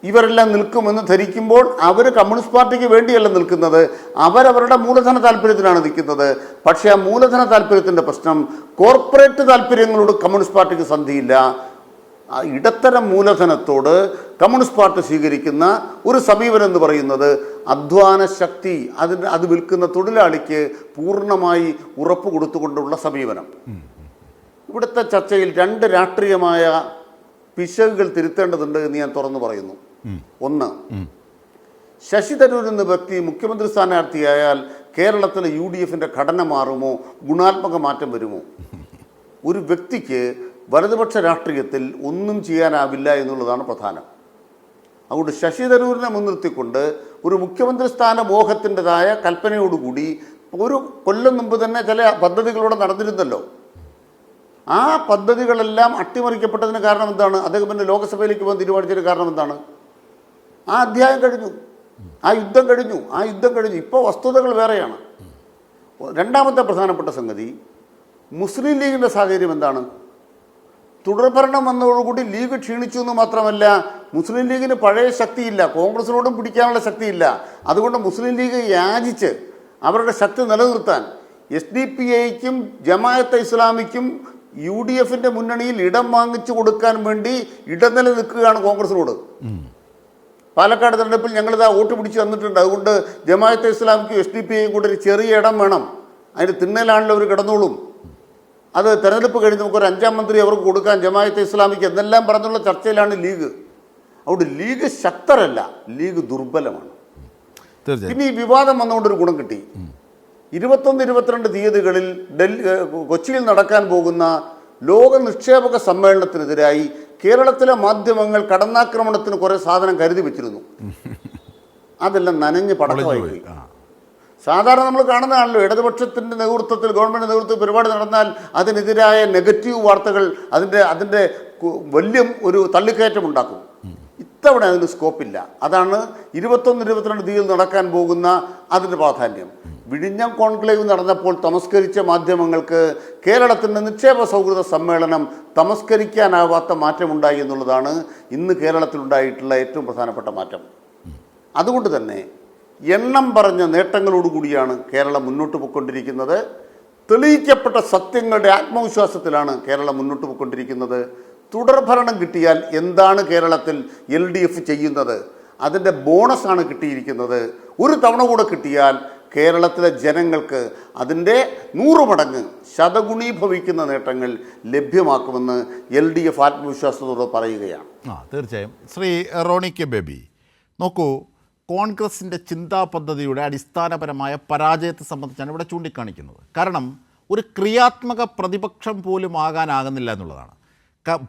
ഇവരെല്ലാം നിൽക്കുമെന്ന് ധരിക്കുമ്പോൾ അവർ കമ്മ്യൂണിസ്റ്റ് പാർട്ടിക്ക് വേണ്ടിയല്ല നിൽക്കുന്നത്, അവരവരുടെ മൂലധന താല്പര്യത്തിലാണ് നിൽക്കുന്നത്. പക്ഷേ ആ മൂലധന താല്പര്യത്തിൻ്റെ പ്രശ്നം കോർപ്പറേറ്റ് താല്പര്യങ്ങളോട് കമ്മ്യൂണിസ്റ്റ് പാർട്ടിക്ക് സന്ധിയില്ല. ഇടത്തരം മൂലധനത്തോട് കമ്മ്യൂണിസ്റ്റ് പാർട്ടി സ്വീകരിക്കുന്ന ഒരു സമീപനം എന്ന് പറയുന്നത് അധ്വാന ശക്തി, അത് വിൽക്കുന്ന തൊഴിലാളിക്ക് പൂർണ്ണമായി ഉറപ്പ് കൊടുത്തുകൊണ്ടുള്ള സമീപനം. ഇവിടുത്തെ ചർച്ചയിൽ 2 രാഷ്ട്രീയമായ പിശകുകൾ തിരുത്തേണ്ടതുണ്ട് എന്ന് ഞാൻ തുറന്നു പറയുന്നു. ഒന്ന്, ശശി തരൂർ എന്ന വ്യക്തി മുഖ്യമന്ത്രി സ്ഥാനാർത്ഥിയായാൽ കേരളത്തിലെ UDFൻ്റെ ഘടന മാറുമോ, ഗുണാത്മക മാറ്റം വരുമോ? ഒരു വ്യക്തിക്ക് വലതുപക്ഷ രാഷ്ട്രീയത്തിൽ ഒന്നും ചെയ്യാനാവില്ല എന്നുള്ളതാണ് പ്രധാനം. അതുകൊണ്ട് ശശി തരൂരിനെ മുൻനിർത്തിക്കൊണ്ട് ഒരു മുഖ്യമന്ത്രി സ്ഥാന മോഹത്തിൻ്റെതായ കൽപ്പനയോടുകൂടി ഒരു കൊല്ലം മുമ്പ് തന്നെ ചില പദ്ധതികളോടെ നടന്നിരുന്നല്ലോ. ആ പദ്ധതികളെല്ലാം അട്ടിമറിക്കപ്പെട്ടതിന് കാരണം എന്താണ്? അദ്ദേഹം പിന്നെ ലോക്സഭയിലേക്ക് പോകാൻ തീരുമാനിച്ചതിന് കാരണം എന്താണ്? ആ അധ്യായം കഴിഞ്ഞു, ആ യുദ്ധം കഴിഞ്ഞു. ഇപ്പോൾ വസ്തുതകൾ വേറെയാണ്. രണ്ടാമത്തെ പ്രധാനപ്പെട്ട സംഗതി, മുസ്ലിം ലീഗിൻ്റെ സാഹചര്യം എന്താണ്? തുടർഭരണം വന്നതോടുകൂടി ലീഗ് ക്ഷീണിച്ചു എന്ന് മാത്രമല്ല, മുസ്ലിം ലീഗിന് പഴയ ശക്തിയില്ല, കോൺഗ്രസിനോടും പിടിക്കാനുള്ള ശക്തിയില്ല. അതുകൊണ്ട് മുസ്ലിം ലീഗ് യാചിച്ച് അവരുടെ ശക്തി നിലനിർത്താൻ SDPIക്കും ജമാഅത്തെ ഇസ്ലാമിക്കും UDFൻ്റെ മുന്നണിയിൽ ഇടം വാങ്ങിച്ചു കൊടുക്കാൻ വേണ്ടി ഇടനില നിൽക്കുകയാണ് കോൺഗ്രസിനോട്. പാലക്കാട് തെരഞ്ഞെടുപ്പിൽ ഞങ്ങളിതാ വോട്ട് പിടിച്ച് തന്നിട്ടുണ്ട്, അതുകൊണ്ട് ജമാഅത്തെ ഇസ്ലാമിക്കും SDPIക്കും കൂടെ ഒരു ചെറിയ ഇടം വേണം, അതിന് തിണ്ണയിലാണല്ലോ അവർ കിടന്നോളും, അത് തെരഞ്ഞെടുപ്പ് കഴിഞ്ഞ് നമുക്കൊരു 5ാം മന്ത്രി അവർക്ക് കൊടുക്കാൻ ജമാഅത്തെ ഇസ്ലാമിക്ക് എന്നെല്ലാം പറഞ്ഞുള്ള ചർച്ചയിലാണ് ലീഗ്. അതുകൊണ്ട് ലീഗ് ശക്തരല്ല, ലീഗ് ദുർബലമാണ്. പിന്നെ ഈ വിവാദം വന്നുകൊണ്ടൊരു ഗുണം കിട്ടി. 21, 22 തീയതികളിൽ കൊച്ചിയിൽ നടക്കാൻ പോകുന്ന ലോക നിക്ഷേപക സമ്മേളനത്തിനെതിരായി കേരളത്തിലെ മാധ്യമങ്ങൾ കടന്നാക്രമണത്തിന് കുറേ സാധനം കരുതി വെച്ചിരുന്നു. അതെല്ലാം നനഞ്ഞ് പടക്കമായി പോയി. സാധാരണ നമ്മൾ കാണുന്നതാണല്ലോ, ഇടതുപക്ഷത്തിൻ്റെ നേതൃത്വത്തിൽ, ഗവൺമെൻറ് നേതൃത്വത്തിൽ പരിപാടി നടന്നാൽ അതിനെതിരായ നെഗറ്റീവ് വാർത്തകൾ അതിൻ്റെ വലിയ ഒരു തള്ളിക്കയറ്റം ഉണ്ടാക്കും. ഇത്തവണ അതിന് സ്കോപ്പില്ല. അതാണ് 21, 22 തീയതി നടക്കാൻ പോകുന്ന അതിൻ്റെ പ്രാധാന്യം. വിഴിഞ്ഞം കോൺക്ലേവ് നടന്നപ്പോൾ തമസ്കരിച്ച മാധ്യമങ്ങൾക്ക് കേരളത്തിൻ്റെ നിക്ഷേപ സൗഹൃദ സമ്മേളനം തമസ്കരിക്കാനാവാത്ത മാറ്റമുണ്ടായി എന്നുള്ളതാണ് ഇന്ന് കേരളത്തിലുണ്ടായിട്ടുള്ള ഏറ്റവും പ്രധാനപ്പെട്ട മാറ്റം. അതുകൊണ്ട് തന്നെ എണ്ണം പറഞ്ഞ നേട്ടങ്ങളോടുകൂടിയാണ് കേരളം മുന്നോട്ട് പോയിക്കൊണ്ടിരിക്കുന്നത്. തെളിയിക്കപ്പെട്ട സത്യങ്ങളുടെ ആത്മവിശ്വാസത്തിലാണ് കേരളം മുന്നോട്ട് പോയിക്കൊണ്ടിരിക്കുന്നത്. തുടർഭരണം കിട്ടിയാൽ എന്താണ് കേരളത്തിൽ LDF ചെയ്യുന്നത്? അതിൻ്റെ ബോണസാണ് കിട്ടിയിരിക്കുന്നത്. ഒരു തവണ കൂടെ കിട്ടിയാൽ കേരളത്തിലെ ജനങ്ങൾക്ക് അതിൻ്റെ 100 മടങ്ങ് ശതഗുണീഭവിക്കുന്ന നേട്ടങ്ങൾ ലഭ്യമാക്കുമെന്ന് LDF ആത്മവിശ്വാസത്തോടെ പറയുകയാണ്. തീർച്ചയായും. ശ്രീ റോണി കെ ബേബി, നോക്കൂ, കോൺഗ്രസിൻ്റെ ചിന്താ പദ്ധതിയുടെ അടിസ്ഥാനപരമായ പരാജയത്തെ സംബന്ധിച്ചാണ് ഇവിടെ ചൂണ്ടിക്കാണിക്കുന്നത്. കാരണം ഒരു ക്രിയാത്മക പ്രതിപക്ഷം പോലും ആകാനാകുന്നില്ല എന്നുള്ളതാണ്.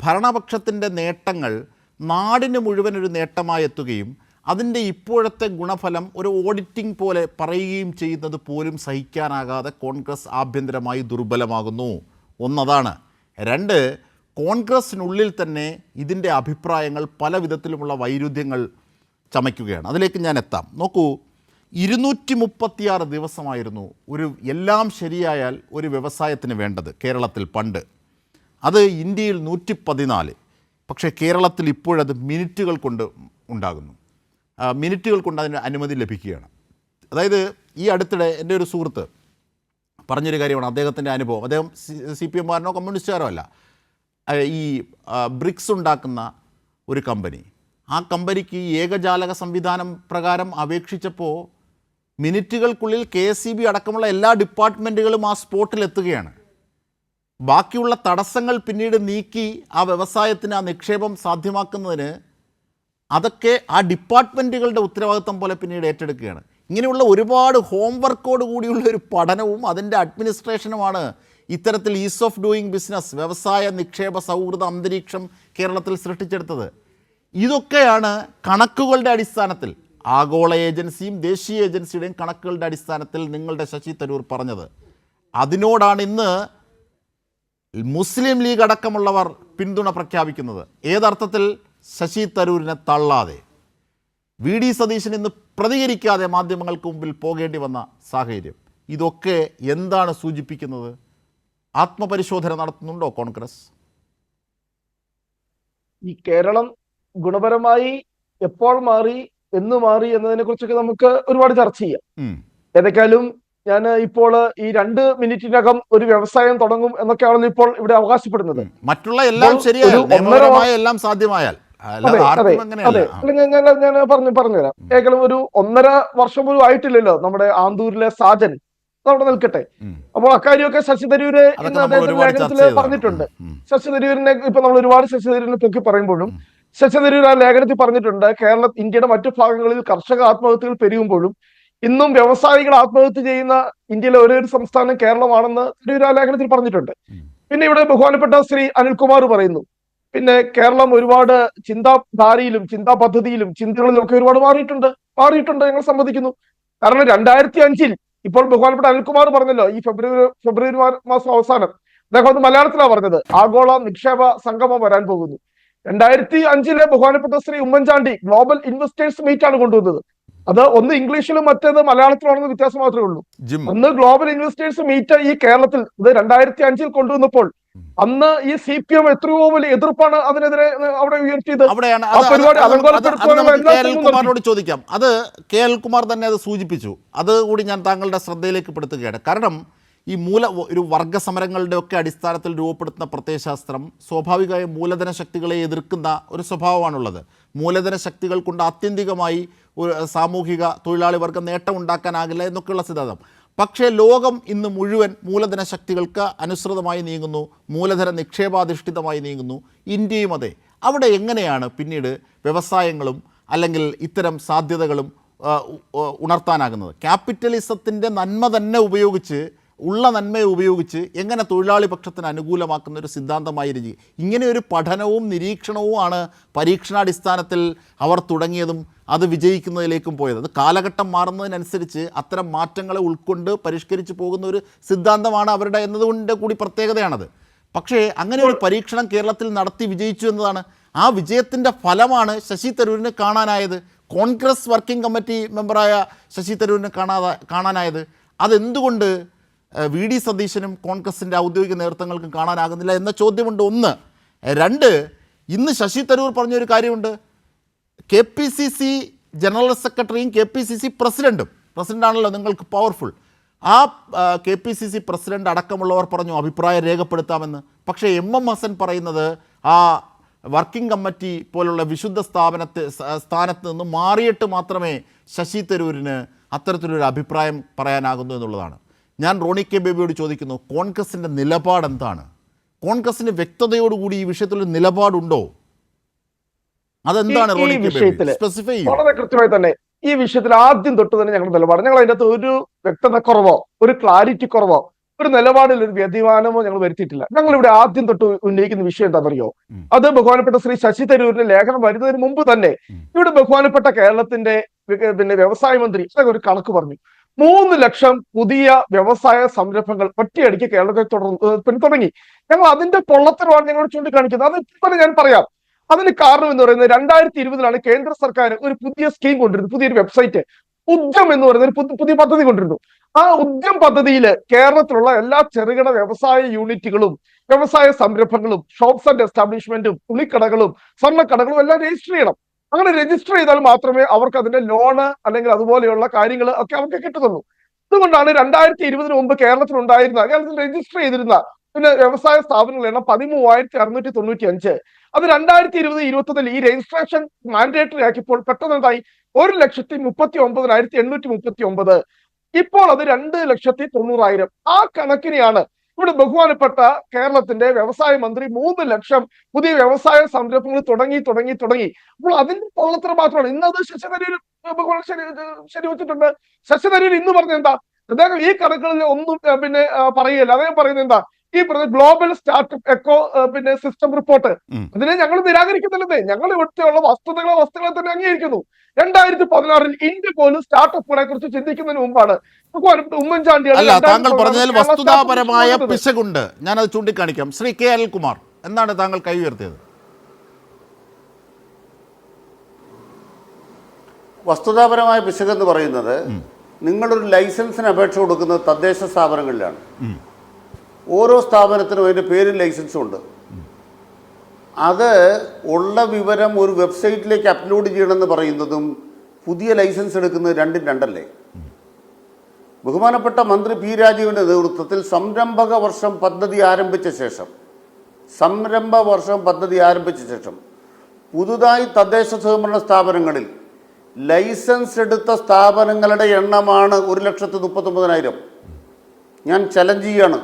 ഭരണപക്ഷത്തിൻ്റെ നേട്ടങ്ങൾ നാടിന് മുഴുവനൊരു നേട്ടമായി എത്തുകയും അതിൻ്റെ ഇപ്പോഴത്തെ ഗുണഫലം ഒരു ഓഡിറ്റിംഗ് പോലെ പറയുകയും ചെയ്യുന്നത് പോലും സഹിക്കാനാകാതെ കോൺഗ്രസ് ആഭ്യന്തരമായി ദുർബലമാകുന്നു. ഒന്നതാണ്. രണ്ട്, കോൺഗ്രസിനുള്ളിൽ തന്നെ ഇതിൻ്റെ അഭിപ്രായങ്ങൾ പല വിധത്തിലുമുള്ള വൈരുദ്ധ്യങ്ങൾ ചമയ്ക്കുകയാണ്. അതിലേക്ക് ഞാൻ എത്താം. നോക്കൂ, 236 ദിവസമായിരുന്നു എല്ലാം ശരിയായാൽ ഒരു വ്യവസായത്തിന് വേണ്ടത് കേരളത്തിൽ പണ്ട്. അത് ഇന്ത്യയിൽ 114. പക്ഷേ കേരളത്തിൽ ഇപ്പോഴത് മിനിറ്റുകൾ കൊണ്ട് ഉണ്ടാകുന്നു. മിനിറ്റുകൾ കൊണ്ട് അതിന് അനുമതി ലഭിക്കുകയാണ്. അതായത് ഈ അടുത്തിടെ എൻ്റെ ഒരു സുഹൃത്ത് പറഞ്ഞൊരു കാര്യമാണ് അദ്ദേഹത്തിൻ്റെ അനുഭവം. അദ്ദേഹം CPM-കാരനോ കമ്മ്യൂണിസ്റ്റുകാരോ അല്ല. ഈ ബ്രിക്സ് ഉണ്ടാക്കുന്ന ഒരു കമ്പനി, ആ കമ്പനിക്ക് ഏകജാലക സംവിധാനം പ്രകാരം അപേക്ഷിച്ചപ്പോൾ മിനിറ്റുകൾക്കുള്ളിൽ KSEB അടക്കമുള്ള എല്ലാ ഡിപ്പാർട്ട്മെൻറ്റുകളും ആ സ്പോട്ടിലെത്തുകയാണ്. ബാക്കിയുള്ള തടസ്സങ്ങൾ പിന്നീട് നീക്കി ആ വ്യവസായത്തിന് ആ നിക്ഷേപം സാധ്യമാക്കുന്നതിന് അതൊക്കെ ആ ഡിപ്പാർട്ട്മെൻറ്റുകളുടെ ഉത്തരവാദിത്വം പോലെ പിന്നീട് ഏറ്റെടുക്കുകയാണ്. ഇങ്ങനെയുള്ള ഒരുപാട് ഹോംവർക്കോട് കൂടിയുള്ള ഒരു പഠനവും അതിൻ്റെ അഡ്മിനിസ്ട്രേഷനുമാണ് ഇത്തരത്തിൽ ഈസ് ഓഫ് ഡൂയിങ് ബിസിനസ്, വ്യവസായ നിക്ഷേപ സൗഹൃദ അന്തരീക്ഷം കേരളത്തിൽ സൃഷ്ടിച്ചെടുത്തത്. ഇതൊക്കെയാണ് കണക്കുകളുടെ അടിസ്ഥാനത്തിൽ, ആഗോള ഏജൻസിയും ദേശീയ ഏജൻസിയുടെയും കണക്കുകളുടെ അടിസ്ഥാനത്തിൽ നിങ്ങളുടെ ശശി തരൂർ പറഞ്ഞത്. അതിനോടാണ് ഇന്ന് മുസ്ലിം ലീഗ് അടക്കമുള്ളവർ പിന്തുണ പ്രഖ്യാപിക്കുന്നത്. ഏതർത്ഥത്തിൽ? ശശി തരൂരിനെ തള്ളാതെ, VD സതീശൻ ഇന്ന് പ്രതികരിക്കാതെ മാധ്യമങ്ങൾക്ക് മുമ്പിൽ പോകേണ്ടി വന്ന സാഹചര്യം. ഇതൊക്കെ എന്താണ് സൂചിപ്പിക്കുന്നത്? ആത്മപരിശോധന നടത്തുന്നുണ്ടോ കോൺഗ്രസ്? ഈ കേരളം ഗുണപരമായി എപ്പോൾ മാറി, എന്ന് മാറി എന്നതിനെ കുറിച്ചൊക്കെ നമുക്ക് ഒരുപാട് ചർച്ച ചെയ്യാം. ഏതൊക്കെയാലും ഞാൻ ഇപ്പോൾ ഈ 2 മിനിറ്റിനകം ഒരു വ്യവസായം തുടങ്ങും എന്നൊക്കെയാണെന്ന് ഇപ്പോൾ ഇവിടെ അവകാശപ്പെടുന്നത്. മറ്റുള്ള എല്ലാം ശരിയായാൽ, നിയമപരമായ എല്ലാം സാധ്യമായാൽ. അതെ, ഞാൻ പറഞ്ഞുതരാം. ഏകദേശം ഒരു 1.5 വർഷം പോലും ആയിട്ടില്ലല്ലോ നമ്മുടെ ആന്തൂരിലെ സാജൻ അവിടെ നിൽക്കട്ടെ. അപ്പോൾ അക്കാര്യമൊക്കെ ശശി തരൂര് ഇന്ന് അദ്ദേഹത്തിന്റെ ലേഖനത്തിൽ പറഞ്ഞിട്ടുണ്ട്. ശശി തരൂരിനെ ഇപ്പൊ നമ്മൾ ഒരുപാട് ശശി തരൂരിനെ പൊക്കി പറയുമ്പോഴും ശശി തരൂർ ആ ലേഖനത്തിൽ പറഞ്ഞിട്ടുണ്ട്, ഇന്ത്യയുടെ മറ്റു ഭാഗങ്ങളിൽ കർഷക ആത്മഹത്യകൾ പെരുകുമ്പോഴും ഇന്നും വ്യവസായികൾ ആത്മഹത്യ ചെയ്യുന്ന ഇന്ത്യയിലെ ഒരേ ഒരു സംസ്ഥാനം കേരളമാണെന്ന് തരൂർ ആ ലേഖനത്തിൽ പറഞ്ഞിട്ടുണ്ട്. പിന്നെ ഇവിടെ ബഹുമാനപ്പെട്ട ശ്രീ അനിൽകുമാർ പറയുന്നു, പിന്നെ കേരളം ഒരുപാട് ചിന്താധാരയിലും ചിന്താ പദ്ധതിയിലും ചിന്തകളിലും ഒക്കെ ഒരുപാട് മാറിയിട്ടുണ്ട് ഞങ്ങൾ സമ്മതിക്കുന്നു. കാരണം 2005 ഇപ്പോൾ ബഹുമാനപ്പെട്ട അനിൽകുമാർ പറഞ്ഞല്ലോ, ഈ ഫെബ്രുവരി മാസം അവസാനം അദ്ദേഹം അത് മലയാളത്തിലാണ് പറഞ്ഞത്, ആഗോള നിക്ഷേപ സംഗമം വരാൻ പോകുന്നു. 2005 ബഹുമാനപ്പെട്ട Shri Oommen Chandy global investors meet ആണ് കൊണ്ടുവന്നത്. അത് ഒന്ന് ഇംഗ്ലീഷിലും മറ്റേത് മലയാളത്തിലാണെന്ന് വ്യത്യാസം മാത്രമേ ഉള്ളൂ. അന്ന് ഗ്ലോബൽ ഇൻവെസ്റ്റേഴ്സ് മീറ്റ് ഈ കേരളത്തിൽ ഇത് 2005 കൊണ്ടുവന്നപ്പോൾ അന്ന് ഈ CPM എത്രയോ വലിയ എതിർപ്പാണ് അതിനെതിരെ അവിടെ ഉയർത്തിയത്. കുമാറിനോട് ചോദിക്കാം. അത് KL കുമാർ തന്നെ അത് സൂചിപ്പിച്ചു. അതുകൂടി ഞാൻ താങ്കളുടെ ശ്രദ്ധയിലേക്ക് പെടുത്തുകയാണ്. കാരണം ഈ ഒരു വർഗ സമരങ്ങളുടെ ഒക്കെ അടിസ്ഥാനത്തിൽ രൂപപ്പെടുത്തുന്ന പ്രത്യയശാസ്ത്രം സ്വാഭാവികമായും മൂലധന ശക്തികളെ എതിർക്കുന്ന ഒരു സ്വഭാവമാണുള്ളത്. മൂലധന ശക്തികൾ കൊണ്ട് ആത്യന്തികമായി ഒരു സാമൂഹിക തൊഴിലാളി വർഗം നേട്ടം ഉണ്ടാക്കാനാകില്ല എന്നൊക്കെയുള്ള സിദ്ധാന്തം. പക്ഷേ ലോകം ഇന്ന് മുഴുവൻ മൂലധന ശക്തികൾക്ക് അനുസൃതമായി നീങ്ങുന്നു, മൂലധന നിക്ഷേപാധിഷ്ഠിതമായി നീങ്ങുന്നു. ഇന്ത്യയും അതെ. അവിടെ എങ്ങനെയാണ് പിന്നീട് വ്യവസായങ്ങളും അല്ലെങ്കിൽ ഇത്തരം സാധ്യതകളും ഉണർത്താനാകുന്നത്? ക്യാപിറ്റലിസത്തിൻ്റെ നന്മ തന്നെ ഉപയോഗിച്ച്, ഉള്ള നന്മയെ ഉപയോഗിച്ച് എങ്ങനെ തൊഴിലാളി പക്ഷത്തിന് അനുകൂലമാക്കുന്ന ഒരു സിദ്ധാന്തമായിരിക്കും. ഇങ്ങനെ ഒരു പഠനവും നിരീക്ഷണവുമാണ് പരീക്ഷണാടിസ്ഥാനത്തിൽ അവർ തുടങ്ങിയതും അത് വിജയിക്കുന്നതിലേക്കും പോയത്. അത് കാലഘട്ടം മാറുന്നതിനനുസരിച്ച് അത്തരം മാറ്റങ്ങളെ ഉൾക്കൊണ്ട് പരിഷ്കരിച്ച് പോകുന്ന ഒരു സിദ്ധാന്തമാണ് അവരുടെ എന്നതുകൊണ്ട് കൂടി പ്രത്യേകതയാണത്. പക്ഷേ അങ്ങനെ ഒരു പരീക്ഷണം കേരളത്തിൽ നടത്തി വിജയിച്ചു എന്നതാണ്. ആ വിജയത്തിൻ്റെ ഫലമാണ് ശശി തരൂരിന് കാണാനായത്. കോൺഗ്രസ് വർക്കിംഗ് കമ്മിറ്റി മെമ്പറായ ശശി തരൂരിന് കാണാനായത്. അതെന്തുകൊണ്ട് വി ഡി സതീശനും കോൺഗ്രസിൻ്റെ ഔദ്യോഗിക നേതൃത്വങ്ങൾക്കും കാണാനാകുന്നില്ല എന്ന ചോദ്യമുണ്ട്. ഒന്ന്. രണ്ട്, ഇന്ന് ശശി തരൂർ പറഞ്ഞൊരു കാര്യമുണ്ട്. KPCC ജനറൽ സെക്രട്ടറിയും KPCC പ്രസിഡൻ്റാണല്ലോ നിങ്ങൾക്ക് പവർഫുൾ. ആ KPCC പ്രസിഡന്റ് അടക്കമുള്ളവർ പറഞ്ഞു അഭിപ്രായം രേഖപ്പെടുത്താമെന്ന്. പക്ഷേ MM ഹസൻ പറയുന്നത് ആ വർക്കിംഗ് കമ്മിറ്റി പോലുള്ള വിശുദ്ധ സ്ഥാനത്ത് നിന്ന് മാറിയിട്ട് മാത്രമേ ശശി തരൂരിന് അത്തരത്തിലൊരു അഭിപ്രായം പറയാനാകുന്നു എന്നുള്ളതാണ്. ഞാൻ റോണി കെ ബേബിയോട് ചോദിക്കുന്നു, കോൺഗ്രസിൻ്റെ നിലപാട് എന്താണ്? കോൺഗ്രസിന് വ്യക്തതയോടുകൂടി ഈ വിഷയത്തിലൊരു നിലപാടുണ്ടോ? അതെന്താണ് റോണി കെ ബേബി? സ്പെസിഫൈ ചെയ്യും. വളരെ കൃത്യമായി തന്നെ ഈ വിഷയത്തിൽ ആദ്യം തൊട്ട് തന്നെ ഞങ്ങളുടെ നിലപാട്, ഞങ്ങൾ അതിൻ്റെ അകത്ത് ഒരു വ്യക്തത കുറവോ ഒരു ക്ലാരിറ്റി കുറവോ ഒരു നിലപാടിൽ ഒരു വ്യതിമാനമോ ഞങ്ങൾ വരുത്തിയിട്ടില്ല. ഞങ്ങൾ ഇവിടെ ആദ്യം തൊട്ട് ഉന്നയിക്കുന്ന വിഷയം എന്താണെന്നറിയോ? അത് ബഹുമാനപ്പെട്ട ശ്രീ ശശി തരൂരിന്റെ ലേഖനം വരുന്നതിന് മുമ്പ് തന്നെ ഇവിടെ ബഹുമാനപ്പെട്ട കേരളത്തിന്റെ വ്യവസായ മന്ത്രി ഒരു കണക്ക് പറഞ്ഞു. 3 ലക്ഷം പുതിയ വ്യവസായ സംരംഭങ്ങൾ ഒറ്റയടിക്ക് കേരളത്തിൽ തുടങ്ങി. ഞങ്ങൾ അതിന്റെ പൊള്ളത്തരമാണ് ഞങ്ങൾ ചൂണ്ടിക്കാണിക്കുന്നത്. അത് ഇപ്പം ഞാൻ പറയാം. അതിന് കാരണം എന്ന് പറയുന്നത് 2020 കേന്ദ്ര സർക്കാർ ഒരു പുതിയ സ്കീം കൊണ്ടിരുന്നു, പുതിയൊരു വെബ്സൈറ്റ് ഉദ്യം എന്ന് പറയുന്ന ഒരു പുതിയ പദ്ധതി കൊണ്ടിരുന്നു. ആ ഉദ്യം പദ്ധതിയിൽ കേരളത്തിലുള്ള എല്ലാ ചെറുകിട വ്യവസായ യൂണിറ്റുകളും വ്യവസായ സംരംഭങ്ങളും ഷോപ്സ് ആൻഡ് എസ്റ്റാബ്ലിഷ്മെന്റും തുണിക്കടകളും സ്വർണ്ണക്കടകളും എല്ലാം രജിസ്റ്റർ ചെയ്യണം. അങ്ങനെ രജിസ്റ്റർ ചെയ്താൽ മാത്രമേ അവർക്ക് അതിന്റെ ലോണ് അല്ലെങ്കിൽ അതുപോലെയുള്ള കാര്യങ്ങൾ ഒക്കെ അവർക്ക് കിട്ടുന്നുള്ളൂ. അതുകൊണ്ടാണ് 2020 മുമ്പ് കേരളത്തിൽ രജിസ്റ്റർ ചെയ്തിരുന്ന വ്യവസായ സ്ഥാപനങ്ങളുടെ എണ്ണം 13,695. അത് 2020-21 ഈ രജിസ്ട്രേഷൻ മാൻഡേറ്ററി ആക്കിയപ്പോൾ പെട്ടെന്നുണ്ടായി 1,39,839. ഇപ്പോൾ അത് 2,90,000. ആ കണക്കിനെയാണ് ഇവിടെ ബഹുമാനപ്പെട്ട കേരളത്തിന്റെ വ്യവസായ മന്ത്രി 3 ലക്ഷം പുതിയ വ്യവസായ സംരംഭങ്ങൾ തുടങ്ങി. അപ്പോൾ അതിന്റെ പൊള്ളത്തരം മാത്രമാണ്. ഇന്ന് അത് ശശി തരൂർ ശരിവച്ചിട്ടുണ്ട്. ശശി തരൂർ ഇന്ന് പറഞ്ഞെന്താ? അദ്ദേഹം ഈ കണക്കുകളിൽ ഒന്നും പറയുകയില്ല. അദ്ദേഹം പറയുന്നത് എന്താ? ഈ global startup ecosystem report, അതിനെ ഞങ്ങൾ നിരാകരിക്കുന്നില്ലെന്നേ. ഞങ്ങൾ ഇവിടുത്തെയുള്ള വസ്തുക്കളെ തന്നെ അംഗീകരിക്കുന്നു. 2016 ഇന്ത്യ പോലും സ്റ്റാർട്ടപ്പുകളെ കുറിച്ച് ചിന്തിക്കുന്നതിന് മുമ്പാണ് ഉമ്മൻചാണ്ടിയാണ്. താങ്കൾ പറഞ്ഞതിൽ വസ്തുതാപരമായ പിശകുണ്ട്, ഞാനത് ചൂണ്ടിക്കാണിക്കാം. ശ്രീ കെ അനിൽകുമാർ, എന്താണ് താങ്കൾ കൈ ഉയർത്തിയത്? വസ്തുതാപരമായ പിശകെന്ന് പറയുന്നത്, നിങ്ങളൊരു ലൈസൻസിന് അപേക്ഷ കൊടുക്കുന്നത് തദ്ദേശ സ്ഥാപനങ്ങളിലാണ്. ഓരോ സ്ഥാപനത്തിനും അതിൻ്റെ പേരും ലൈസൻസും ഉണ്ട്. അത് ഉള്ള വിവരം ഒരു വെബ്സൈറ്റിലേക്ക് അപ്ലോഡ് ചെയ്യണമെന്ന് പറയുന്നതും പുതിയ ലൈസൻസ് എടുക്കുന്നത് രണ്ടും രണ്ടല്ലേ? ബഹുമാനപ്പെട്ട മന്ത്രി പി രാജീവിൻ്റെ നേതൃത്വത്തിൽ സംരംഭക വർഷം പദ്ധതി ആരംഭിച്ച ശേഷം പുതുതായി തദ്ദേശ സ്വയംഭരണ സ്ഥാപനങ്ങളിൽ ലൈസൻസ് എടുത്ത സ്ഥാപനങ്ങളുടെ എണ്ണമാണ് 1,39,000. ഞാൻ ചലഞ്ച് ചെയ്യാണ്,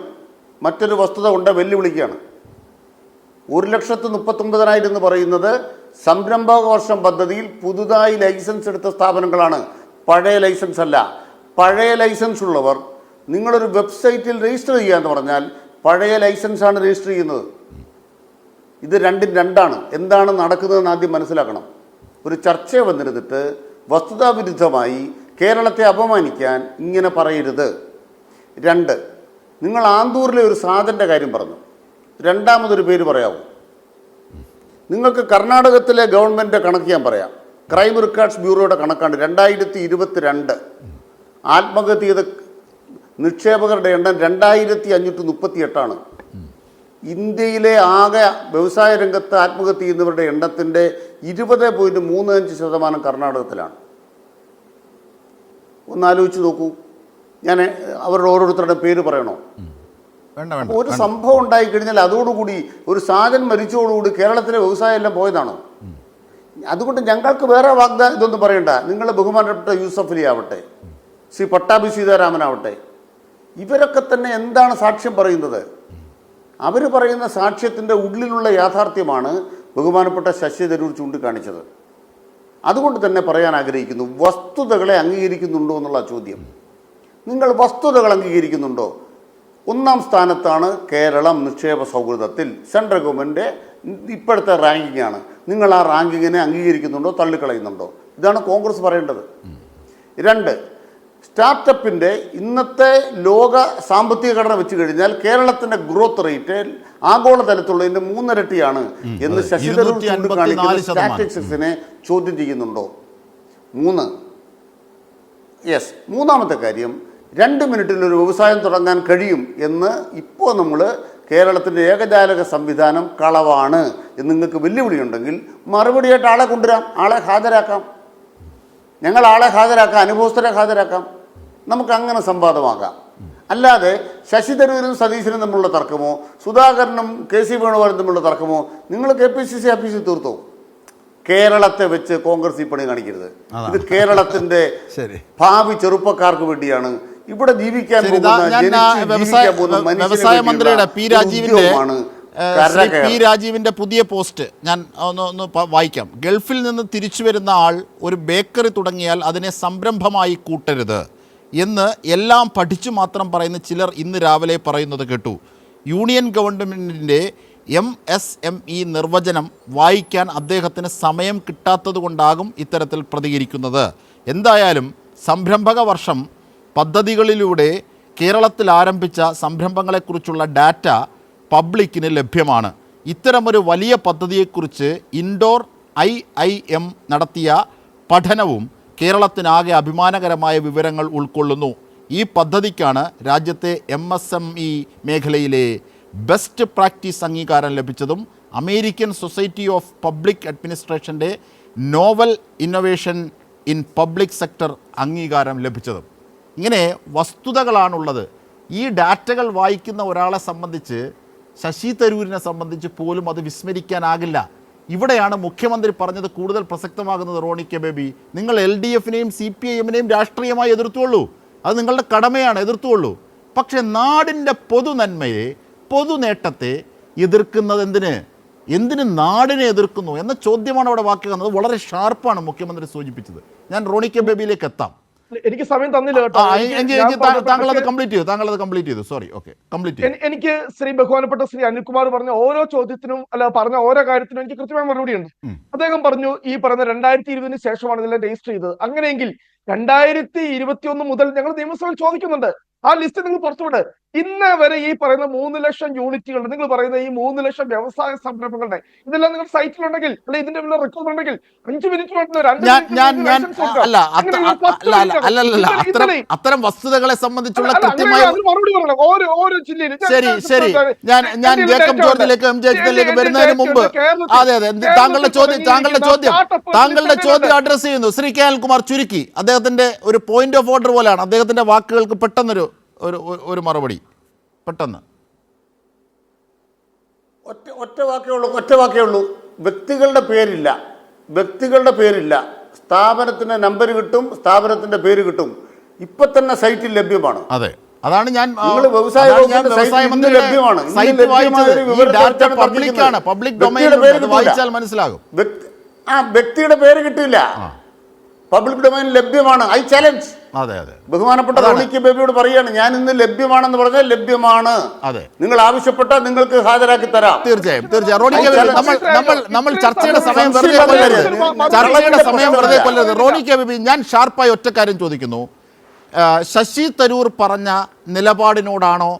മറ്റൊരു വസ്തുത കൊണ്ട് വെല്ലുവിളിക്കുകയാണ്. 1,39,000 എന്ന് പറയുന്നത് സംരംഭക വർഷം പദ്ധതിയിൽ പുതുതായി ലൈസൻസ് എടുത്ത സ്ഥാപനങ്ങളാണ്, പഴയ ലൈസൻസ് അല്ല. പഴയ ലൈസൻസ് ഉള്ളവർ നിങ്ങളൊരു വെബ്സൈറ്റിൽ രജിസ്റ്റർ ചെയ്യുക എന്ന് പറഞ്ഞാൽ പഴയ ലൈസൻസാണ് രജിസ്റ്റർ ചെയ്യുന്നത്. ഇത് രണ്ടും രണ്ടാണ്. എന്താണ് നടക്കുന്നതെന്ന് ആദ്യം മനസ്സിലാക്കണം. ഒരു ചർച്ച വന്നിരുന്നിട്ട് വസ്തുതാവിരുദ്ധമായി കേരളത്തെ അപമാനിക്കാൻ ഇങ്ങനെ പറയരുത്. 2, നിങ്ങൾ ആന്തൂരിലെ ഒരു സാധൻ്റെ കാര്യം പറഞ്ഞു. രണ്ടാമതൊരു പേര് പറയാവൂ? നിങ്ങൾക്ക് കർണാടകത്തിലെ ഗവൺമെൻറ് കണക്ക് ഞാൻ പറയാം. ക്രൈം റെക്കോർഡ്സ് ബ്യൂറോയുടെ കണക്കാണ്. 2022 ആത്മഹത്യ ചെയ്ത നിക്ഷേപകരുടെ എണ്ണം 2,538. ഇന്ത്യയിലെ ആകെ വ്യവസായ രംഗത്ത് ആത്മഹത്യ ചെയ്യുന്നവരുടെ എണ്ണത്തിൻ്റെ 20.35% കർണാടകത്തിലാണ്. ഒന്നാലോചിച്ച് നോക്കൂ. ഞാൻ അവരുടെ ഓരോരുത്തരുടെ പേര് പറയണോ? ഒരു സംഭവം ഉണ്ടായിക്കഴിഞ്ഞാൽ അതോടുകൂടി ഒരു സാധനം മരിച്ചതോടുകൂടി കേരളത്തിലെ വ്യവസായം എല്ലാം പോയതാണോ? അതുകൊണ്ട് ഞങ്ങൾക്ക് വേറെ ഇതൊന്നും പറയണ്ട. നിങ്ങൾ ബഹുമാനപ്പെട്ട യൂസഫ് അലി ആവട്ടെ, ശ്രീ പട്ടാഭി സീതാരാമനാവട്ടെ, ഇവരൊക്കെ തന്നെ എന്താണ് സാക്ഷ്യം പറയുന്നത്? അവർ പറയുന്ന സാക്ഷ്യത്തിൻ്റെ ഉള്ളിലുള്ള യാഥാർത്ഥ്യമാണ് ബഹുമാനപ്പെട്ട ശശി തരൂർ ചൂണ്ടിക്കാണിച്ചത്. അതുകൊണ്ട് തന്നെ പറയാൻ ആഗ്രഹിക്കുന്നു, വസ്തുതകളെ അംഗീകരിക്കുന്നുണ്ടോ എന്നുള്ള ചോദ്യം. നിങ്ങൾ വസ്തുതകൾ അംഗീകരിക്കുന്നുണ്ടോ? 1ാം സ്ഥാനത്താണ് കേരളം നിക്ഷേപ സൗഹൃദത്തിൽ. സെൻട്രൽ ഗവൺമെൻറ് ഇപ്പോഴത്തെ റാങ്കിങ് ആണ്. നിങ്ങൾ ആ റാങ്കിങ്ങിനെ അംഗീകരിക്കുന്നുണ്ടോ, തള്ളിക്കളയുന്നുണ്ടോ? ഇതാണ് കോൺഗ്രസ് പറയേണ്ടത്. 2, സ്റ്റാർട്ടപ്പിൻ്റെ ഇന്നത്തെ ലോക സാമ്പത്തിക ഘടന വെച്ച് കഴിഞ്ഞാൽ കേരളത്തിൻ്റെ ഗ്രോത്ത് റേറ്റ് ആഗോളതലത്തുള്ളതിൻ്റെ 3 ഇരട്ടിയാണ് എന്ന് ശശി തരൂർ ചൂണ്ടിക്കാണിക്കുന്ന സ്റ്റാറ്റിസ്റ്റിക്സിനെ ചോദ്യം ചെയ്യുന്നുണ്ടോ? 3. മൂന്നാമത്തെ കാര്യം, 2 മിനിറ്റിൽ ഒരു വ്യവസായം തുടങ്ങാൻ കഴിയും എന്ന് ഇപ്പോൾ നമ്മൾ കേരളത്തിൻ്റെ ഏകജാലക സംവിധാനം കളവാണ് എന്ന് നിങ്ങൾക്ക് വെല്ലുവിളിയുണ്ടെങ്കിൽ മറുപടിയായിട്ട് ആളെ കൊണ്ടുവരാം, ആളെ ഹാജരാക്കാം. ഞങ്ങൾ ആളെ ഹാജരാക്കാം, അനുഭവസ്ഥരെ ഹാജരാക്കാം. നമുക്ക് അങ്ങനെ സംവാദമാകാം. അല്ലാതെ ശശി തരൂരും സതീശനും തമ്മിലുള്ള തർക്കമോ സുധാകരനും KC വേണുഗോപാലും തമ്മിലുള്ള തർക്കമോ നിങ്ങൾ KPCC ഓഫീസിൽ തീർത്തോ. കേരളത്തെ വെച്ച് കോൺഗ്രസ് ഈ പണി കാണിക്കരുത്. ഇത് കേരളത്തിന്റെ ഭാവി ചെറുപ്പക്കാർക്ക് വേണ്ടിയാണ്. ഇവിടെ ജീവിക്കാൻ വ്യവസായ മന്ത്രിയുടെ പി രാജീവിന്റെ പുതിയ പോസ്റ്റ് ഞാൻ ഒന്ന് വായിക്കാം. ഗൾഫിൽ നിന്ന് തിരിച്ചു വരുന്ന ആൾ ഒരു ബേക്കറി തുടങ്ങിയാൽ അതിനെ സംരംഭമായി കൂട്ടരുത് എന്ന് എല്ലാം പഠിച്ചു മാത്രം പറയുന്ന ചിലർ ഇന്ന് രാവിലെ പറയുന്നത് കേട്ടു. യൂണിയൻ ഗവൺമെൻറ്റിൻ്റെ MSME നിർവചനം വായിക്കാൻ അദ്ദേഹത്തിന് സമയം കിട്ടാത്തത് കൊണ്ടാകും ഇത്തരത്തിൽ പ്രതികരിക്കുന്നത്. എന്തായാലും സംരംഭക വർഷം പദ്ധതികളിലൂടെ കേരളത്തിൽ ആരംഭിച്ച സംരംഭങ്ങളെക്കുറിച്ചുള്ള ഡാറ്റ പബ്ലിക്കിന് ലഭ്യമാണ്. ഇത്തരമൊരു വലിയ പദ്ധതിയെക്കുറിച്ച് ഇൻഡോർ IIM നടത്തിയ പഠനവും കേരളത്തിനാകെ അഭിമാനകരമായ വിവരങ്ങൾ ഉൾക്കൊള്ളുന്നു. ഈ പദ്ധതിക്കാണ് രാജ്യത്തെ MSME മേഖലയിലെ ബെസ്റ്റ് പ്രാക്ടീസ് അംഗീകാരം ലഭിച്ചതും അമേരിക്കൻ സൊസൈറ്റി ഓഫ് പബ്ലിക് അഡ്മിനിസ്ട്രേഷൻ്റെ novel innovation in public sector അംഗീകാരം ലഭിച്ചതും. ഇങ്ങനെ വസ്തുതകളാണുള്ളത്. ഈ ഡാറ്റകൾ വായിക്കുന്ന ഒരാളെ സംബന്ധിച്ച്, ശശി തരൂരിനെ സംബന്ധിച്ച് പോലും അത് വിസ്മരിക്കാനാകില്ല. ഇവിടെയാണ് മുഖ്യമന്ത്രി പറഞ്ഞത് കൂടുതൽ പ്രസക്തമാകുന്നത്. റോണി കെ ബേബി, നിങ്ങൾ LDFനെയും CPIMനെയും രാഷ്ട്രീയമായി എതിർത്തുള്ളൂ, അത് നിങ്ങളുടെ കടമയാണ്, എതിർത്തുള്ളൂ. പക്ഷേ നാടിൻ്റെ പൊതുനന്മയെ, പൊതുനേട്ടത്തെ എതിർക്കുന്നത് എന്തിന് നാടിനെ എതിർക്കുന്നു എന്ന ചോദ്യമാണ് അവിടെ ബാക്കി വന്നത്. വളരെ ഷാർപ്പാണ് മുഖ്യമന്ത്രി സൂചിപ്പിച്ചത്. ഞാൻ റോണി കെ ബേബിയിലേക്ക് എത്താം. എനിക്ക് സമയം തന്നില്ല കേട്ടോ. താങ്കൾ അത് കംപ്ലീറ്റ് ചെയ്തു. സോറി, ഓക്കെ, കംപ്ലീറ്റ് ചെയ്തു. എനിക്ക് ബഹുമാനപ്പെട്ട ശ്രീ അനിൽകുമാർ പറഞ്ഞ ഓരോ ചോദ്യത്തിനും പറഞ്ഞ ഓരോ കാര്യത്തിനും എനിക്ക് കൃത്യമായ മറുപടി ഉണ്ട്. അദ്ദേഹം പറഞ്ഞു ഈ പറഞ്ഞ 2020 ശേഷമാണ് ഇതെല്ലാം രജിസ്റ്റർ ചെയ്തത്. അങ്ങനെയെങ്കിൽ 2021 മുതൽ ഞങ്ങൾ നിയമസഭയിൽ ചോദിക്കുന്നുണ്ട്, ആ ലിസ്റ്റ് നിങ്ങൾ പുറത്തുവിട്. ഇന്ന് വരെ ഈ പറയുന്ന 3 ലക്ഷം യൂണിറ്റുകളുടെ, നിങ്ങൾ പറയുന്ന ഈ 3 ലക്ഷം വ്യവസായ സംരംഭങ്ങളുടെ ഇതെല്ലാം നിങ്ങൾ സൈറ്റിലുണ്ടെങ്കിൽ, അല്ലെ ഇതിന്റെ റെക്കോർഡ് ഉണ്ടെങ്കിൽ 5 മിനിറ്റ് അത്തരം വസ്തുതകളെ സംബന്ധിച്ചുള്ള കൃത്യമായ മറുപടി പറയണം ഓരോ ജില്ലയിലും. ശരി, ഞാൻ ജേക്കബ് ജോർജിലേക്ക് വരുന്നതിന് മുമ്പ് താങ്കളുടെ ചോദ്യം അഡ്രസ് ചെയ്യുന്നു. ശ്രീ കെ അനിൽകുമാർ ചുരുക്കി അദ്ദേഹത്തിന്റെ ഒരു പോയിന്റ് ഓഫ് ഓർഡർ പോലെയാണ്, അദ്ദേഹത്തിന്റെ വാക്കുകൾക്ക് പെട്ടെന്നൊരു ഒരു മറുപടി പെട്ടെന്ന്. ഒറ്റ വാക്കേ ഉള്ളൂ. വ്യക്തികളുടെ പേരില്ല. സ്ഥാപനത്തിന്റെ നമ്പർ കിട്ടും, സ്ഥാപനത്തിന്റെ പേര് കിട്ടും. ഇപ്പൊ തന്നെ സൈറ്റിൽ ലഭ്യമാണ്. അതെ, അതാണ് ഞാൻ വ്യവസായ ലഭ്യമാണ്. പബ്ലിക് ഡൊമൈൻ വായിച്ചാൽ മനസ്സിലാകും. വ്യക്തിയുടെ പേര് കിട്ടില്ല, പബ്ലിക് ഡൊമൈൻ ലഭ്യമാണ്. I challenge. ബഹുമാനപ്പെട്ട റോണി കെ ബേബിയോട് പറയാണ്, ഞാൻ ഇന്ന് ലഭ്യമാണെന്ന് പറഞ്ഞാൽ ലഭ്യമാണ്. നിങ്ങൾ ആവശ്യപ്പെട്ടാൽ നിങ്ങൾക്ക് ഹാജരാക്കി തരാം. തീർച്ചയായും. നമ്മൾ ചർച്ചയുടെ സമയം വെറുതെ കൊല്ലരുത്. റോണി കെ ബേബി, ഞാൻ ഷാർപ്പായി ഒറ്റ കാര്യം ചോദിക്കുന്നു. ശശി തരൂർ പറഞ്ഞ നിലപാടിനോടാണോ,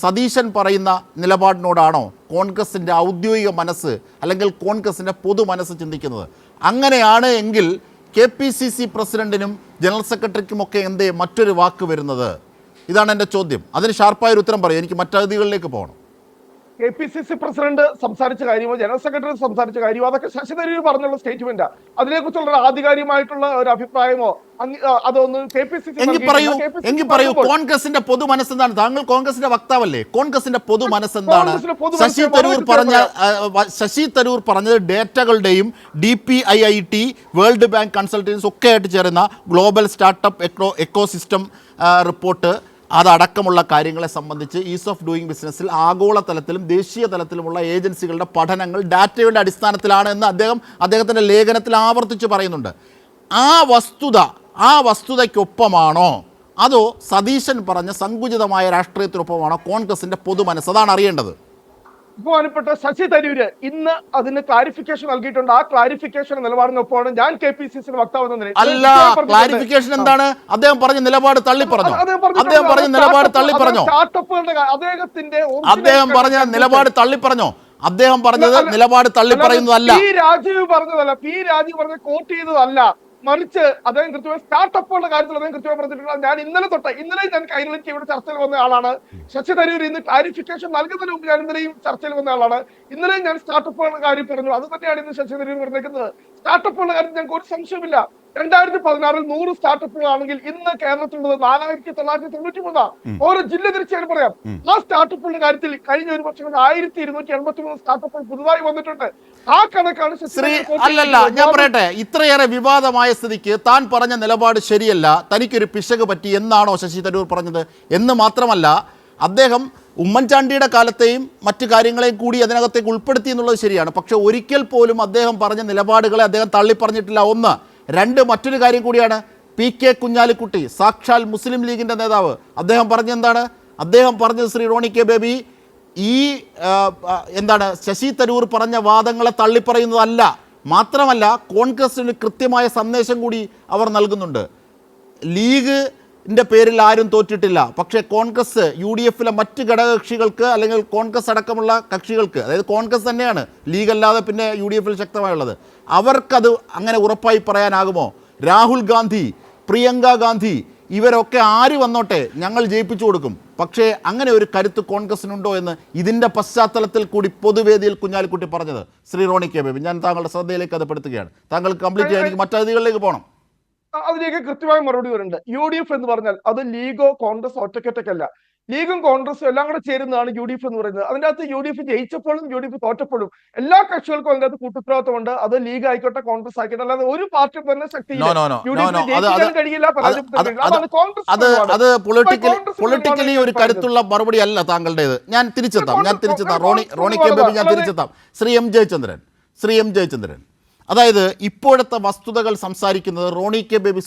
സതീശൻ പറയുന്ന നിലപാടിനോടാണോ കോൺഗ്രസിൻ്റെ ഔദ്യോഗിക മനസ്സ് അല്ലെങ്കിൽ കോൺഗ്രസിൻ്റെ പൊതു മനസ്സ് ചിന്തിക്കുന്നത്? അങ്ങനെയാണ് എങ്കിൽ KPCC പ്രസിഡന്റിനും ജനറൽ സെക്രട്ടറിക്കുമൊക്കെ എന്തേ മറ്റൊരു വാക്ക് വരുന്നത്? ഇതാണ് എൻ്റെ ചോദ്യം. അതിന് ഷാർപ്പായൊരു ഉത്തരം പറയും. എനിക്ക് മറ്റതിഥികളിലേക്ക് പോകണം. KPCC പ്രസിഡന്റ് സംസാരിച്ച കാര്യമോ ജനറൽ സെക്രട്ടറി സംസാരിച്ച കാര്യമോ അതൊക്കെ ശശി തരൂർ പറഞ്ഞുള്ള സ്റ്റേറ്റ്മെന്റാ. അതിനെക്കുറിച്ചുള്ള ആധികാരികമായിട്ടുള്ള ഒരു അഭിപ്രായമോ അതൊന്നും KPCC എങ്കിൽ പറയൂ. കോൺഗ്രസിന്റെ പൊതു മനസ്സെന്താണ്? താങ്കൾ കോൺഗ്രസിന്റെ വക്താവല്ലേ? കോൺഗ്രസിന്റെ പൊതു മനസ്സെന്താണ്? ശശി തരൂർ പറഞ്ഞത് ഡേറ്റകളുടെയും DPIIT, വേൾഡ് ബാങ്ക് കൺസൾട്ടൻസ് ഒക്കെ ആയിട്ട് ചേരുന്ന ഗ്ലോബൽ സ്റ്റാർട്ടപ്പ് എക്കോസിസ്റ്റം റിപ്പോർട്ട്, അതടക്കമുള്ള കാര്യങ്ങളെ സംബന്ധിച്ച് ഈസ് ഓഫ് ഡൂയിങ് ബിസിനസ്സിൽ ആഗോളതലത്തിലും ദേശീയ തലത്തിലുമുള്ള ഏജൻസികളുടെ പഠനങ്ങൾ ഡാറ്റയുടെ അടിസ്ഥാനത്തിലാണ് എന്ന് അദ്ദേഹത്തിൻ്റെ ലേഖനത്തിൽ ആവർത്തിച്ച് പറയുന്നുണ്ട്. ആ വസ്തുതയ്ക്കൊപ്പമാണോ അതോ സതീശൻ പറഞ്ഞ സങ്കുചിതമായ രാഷ്ട്രീയത്തിനൊപ്പമാണോ കോൺഗ്രസിൻ്റെ പൊതുമനസ്സ്? അതാണ് അറിയേണ്ടത്. ബഹുമാനപ്പെട്ട ശശി തരൂര് ഇന്ന് അതിന് ക്ലാരിഫിക്കേഷൻ നൽകിയിട്ടുണ്ട്. ആ ക്ലാരിഫിക്കേഷൻ നിലപാടിനൊപ്പമാണ് ഞാൻ KPCC വക്താവ് എന്ന നിലയിൽ. അല്ല, ക്ലാരിഫിക്കേഷൻ എന്താണ്? അദ്ദേഹം പറഞ്ഞ നിലപാട് തള്ളി പറഞ്ഞോ? അദ്ദേഹം പറഞ്ഞ നിലപാട് തള്ളി പറഞ്ഞോ? അദ്ദേഹം പറഞ്ഞ നിലപാട് തള്ളി പറഞ്ഞോ? അദ്ദേഹം പറഞ്ഞത് നിലപാട് തള്ളി പറയുന്നതല്ല. രാജീവ് പറഞ്ഞതല്ല, രാജീവ് പറഞ്ഞ കോട്ട് ചെയ്തതല്ല. മറിച്ച് അദ്ദേഹം കൃത്യമായി സ്റ്റാർട്ടപ്പുകളുടെ കാര്യത്തിൽ അദ്ദേഹം കൃത്യമായി പറഞ്ഞിട്ടുണ്ട്. ഞാൻ ഇന്നലെ ഞാൻ കൈരളിക്ക് ഇവിടെ ചർച്ചയിൽ വന്ന ആളാണ്. ശശി തരൂർ ഇന്ന് ക്ലാരിഫിക്കേഷൻ നൽകുന്നതിന് മുമ്പ് ഞാൻ ഇന്നലെയും ചർച്ചയിൽ വന്ന ആളാണ്. ഇന്നലെയും ഞാൻ സ്റ്റാർട്ടപ്പുകളുടെ കാര്യം പറഞ്ഞു. അത് തന്നെയാണ് ഇന്ന് ശശി തരൂർ പറഞ്ഞിരിക്കുന്നത്. സ്റ്റാർട്ടപ്പുകളുടെ കാര്യത്തിൽ ഞങ്ങൾക്ക് ഒരു സംശയമില്ല. 2016 100 സ്റ്റാർട്ടപ്പുകളാണെങ്കിൽ ഇന്ന് കേരളത്തിലുള്ളത് 4993. ഓരോ ജില്ല തിരിച്ചാണ് പറയാം. ആ സ്റ്റാർട്ടപ്പുകളുടെ കാര്യത്തിൽ കഴിഞ്ഞ ഒരു വർഷം 1283 സ്റ്റാർട്ടപ്പുകൾ പുതുതായി വന്നിട്ടുണ്ട്. ആ കണക്കാണ് അല്ലല്ല, ഞാൻ പറയട്ടെ, ഇത്രയേറെ വിവാദമായ സ്ഥിതിക്ക് താൻ പറഞ്ഞ നിലപാട് ശരിയല്ല, തനിക്കൊരു പിശക് പറ്റി എന്നാണോ ശശി തരൂർ പറഞ്ഞത്? എന്ന് മാത്രമല്ല, അദ്ദേഹം ഉമ്മൻചാണ്ടിയുടെ കാലത്തെയും മറ്റു കാര്യങ്ങളെയും കൂടി അതിനകത്തേക്ക് ഉൾപ്പെടുത്തി എന്നുള്ളത് ശരിയാണ്. പക്ഷെ ഒരിക്കൽ പോലും അദ്ദേഹം പറഞ്ഞ നിലപാടുകളെ അദ്ദേഹം തള്ളിപ്പറഞ്ഞിട്ടില്ല. ഒന്ന്. രണ്ട്, മറ്റൊരു കാര്യം കൂടിയാണ്. PK കുഞ്ഞാലിക്കുട്ടി, സാക്ഷാൽ മുസ്ലിം ലീഗിൻ്റെ നേതാവ്, അദ്ദേഹം പറഞ്ഞെന്താണ്? അദ്ദേഹം പറഞ്ഞത് ശ്രീ റോണി കെ ബേബി ഈ ശശി തരൂർ പറഞ്ഞ വാദങ്ങളെ തള്ളിപ്പറയുന്നതല്ല, മാത്രമല്ല കോൺഗ്രസിന് കൃത്യമായ സന്ദേശം കൂടി അവർ നൽകുന്നുണ്ട്. ലീഗിൻ്റെ പേരിൽ ആരും തോറ്റിട്ടില്ല, പക്ഷേ കോൺഗ്രസ് UDFലെ മറ്റ് ഘടകകക്ഷികൾക്ക് അല്ലെങ്കിൽ കോൺഗ്രസ് അടക്കമുള്ള കക്ഷികൾക്ക്, അതായത് കോൺഗ്രസ് തന്നെയാണ് ലീഗ് അല്ലാതെ പിന്നെ UDFൽ ശക്തമായുള്ളത്, അവർക്കത് അങ്ങനെ ഉറപ്പായി പറയാനാകുമോ? രാഹുൽ ഗാന്ധി, പ്രിയങ്ക ഗാന്ധി, ഇവരൊക്കെ ആര് വന്നോട്ടെ ഞങ്ങൾ ജയിപ്പിച്ചു കൊടുക്കും, പക്ഷേ അങ്ങനെ ഒരു കരുത്ത് കോൺഗ്രസിനുണ്ടോ എന്ന് ഇതിൻ്റെ പശ്ചാത്തലത്തിൽ കൂടി പൊതുവേദിയിൽ കുഞ്ഞാലിക്കുട്ടി പറഞ്ഞത് ശ്രീ റോണി കെ ബേബി, ഞാൻ താങ്കളുടെ ശ്രദ്ധയിലേക്ക് അത് പെടുത്തുകയാണ്. താങ്കൾ കംപ്ലീറ്റ് ചെയ്യാൻ എനിക്ക് മറ്റതിഥികളിലേക്ക് പോകണം. അതിലേക്ക് കൃത്യമായ മറുപടി വരുന്നുണ്ട്. UDF എന്ന് പറഞ്ഞാൽ അത് ലീഗോ കോൺഗ്രസ് ഒറ്റക്കെട്ടല്ല. ലീഗും കോൺഗ്രസും എല്ലാം കൂടെ ചേരുന്നതാണ് UDF എന്ന് പറയുന്നത്. അതിൻ്റെ അകത്ത് UDF ജയിച്ചപ്പോഴും UDF തോറ്റപ്പോഴും എല്ലാ കക്ഷികൾക്കും അതിൻ്റെ അകത്ത് കൂട്ടുത്തരവാദിത്തമുണ്ട്. അത് ലീഗ് ആയിക്കോട്ടെ കോൺഗ്രസ് ആയിക്കോട്ടെ, അല്ലാതെ ഒരു പാർട്ടി തന്നെ ശക്തിയില്ല. അത് പൊളിറ്റിക്കലി ഒരു കരുത്തുള്ള മറുപടി അല്ല താങ്കളുടേത്. ഞാൻ തിരിച്ചെത്താം. റോണി കെ ബേബി, ഞാൻ തിരിച്ചെത്താം. ശ്രീ എം ജയചന്ദ്രൻ, അതായത് ഇപ്പോഴത്തെ വസ്തുതകൾ സംസാരിക്കുന്നത് റോണി കെ ബേബി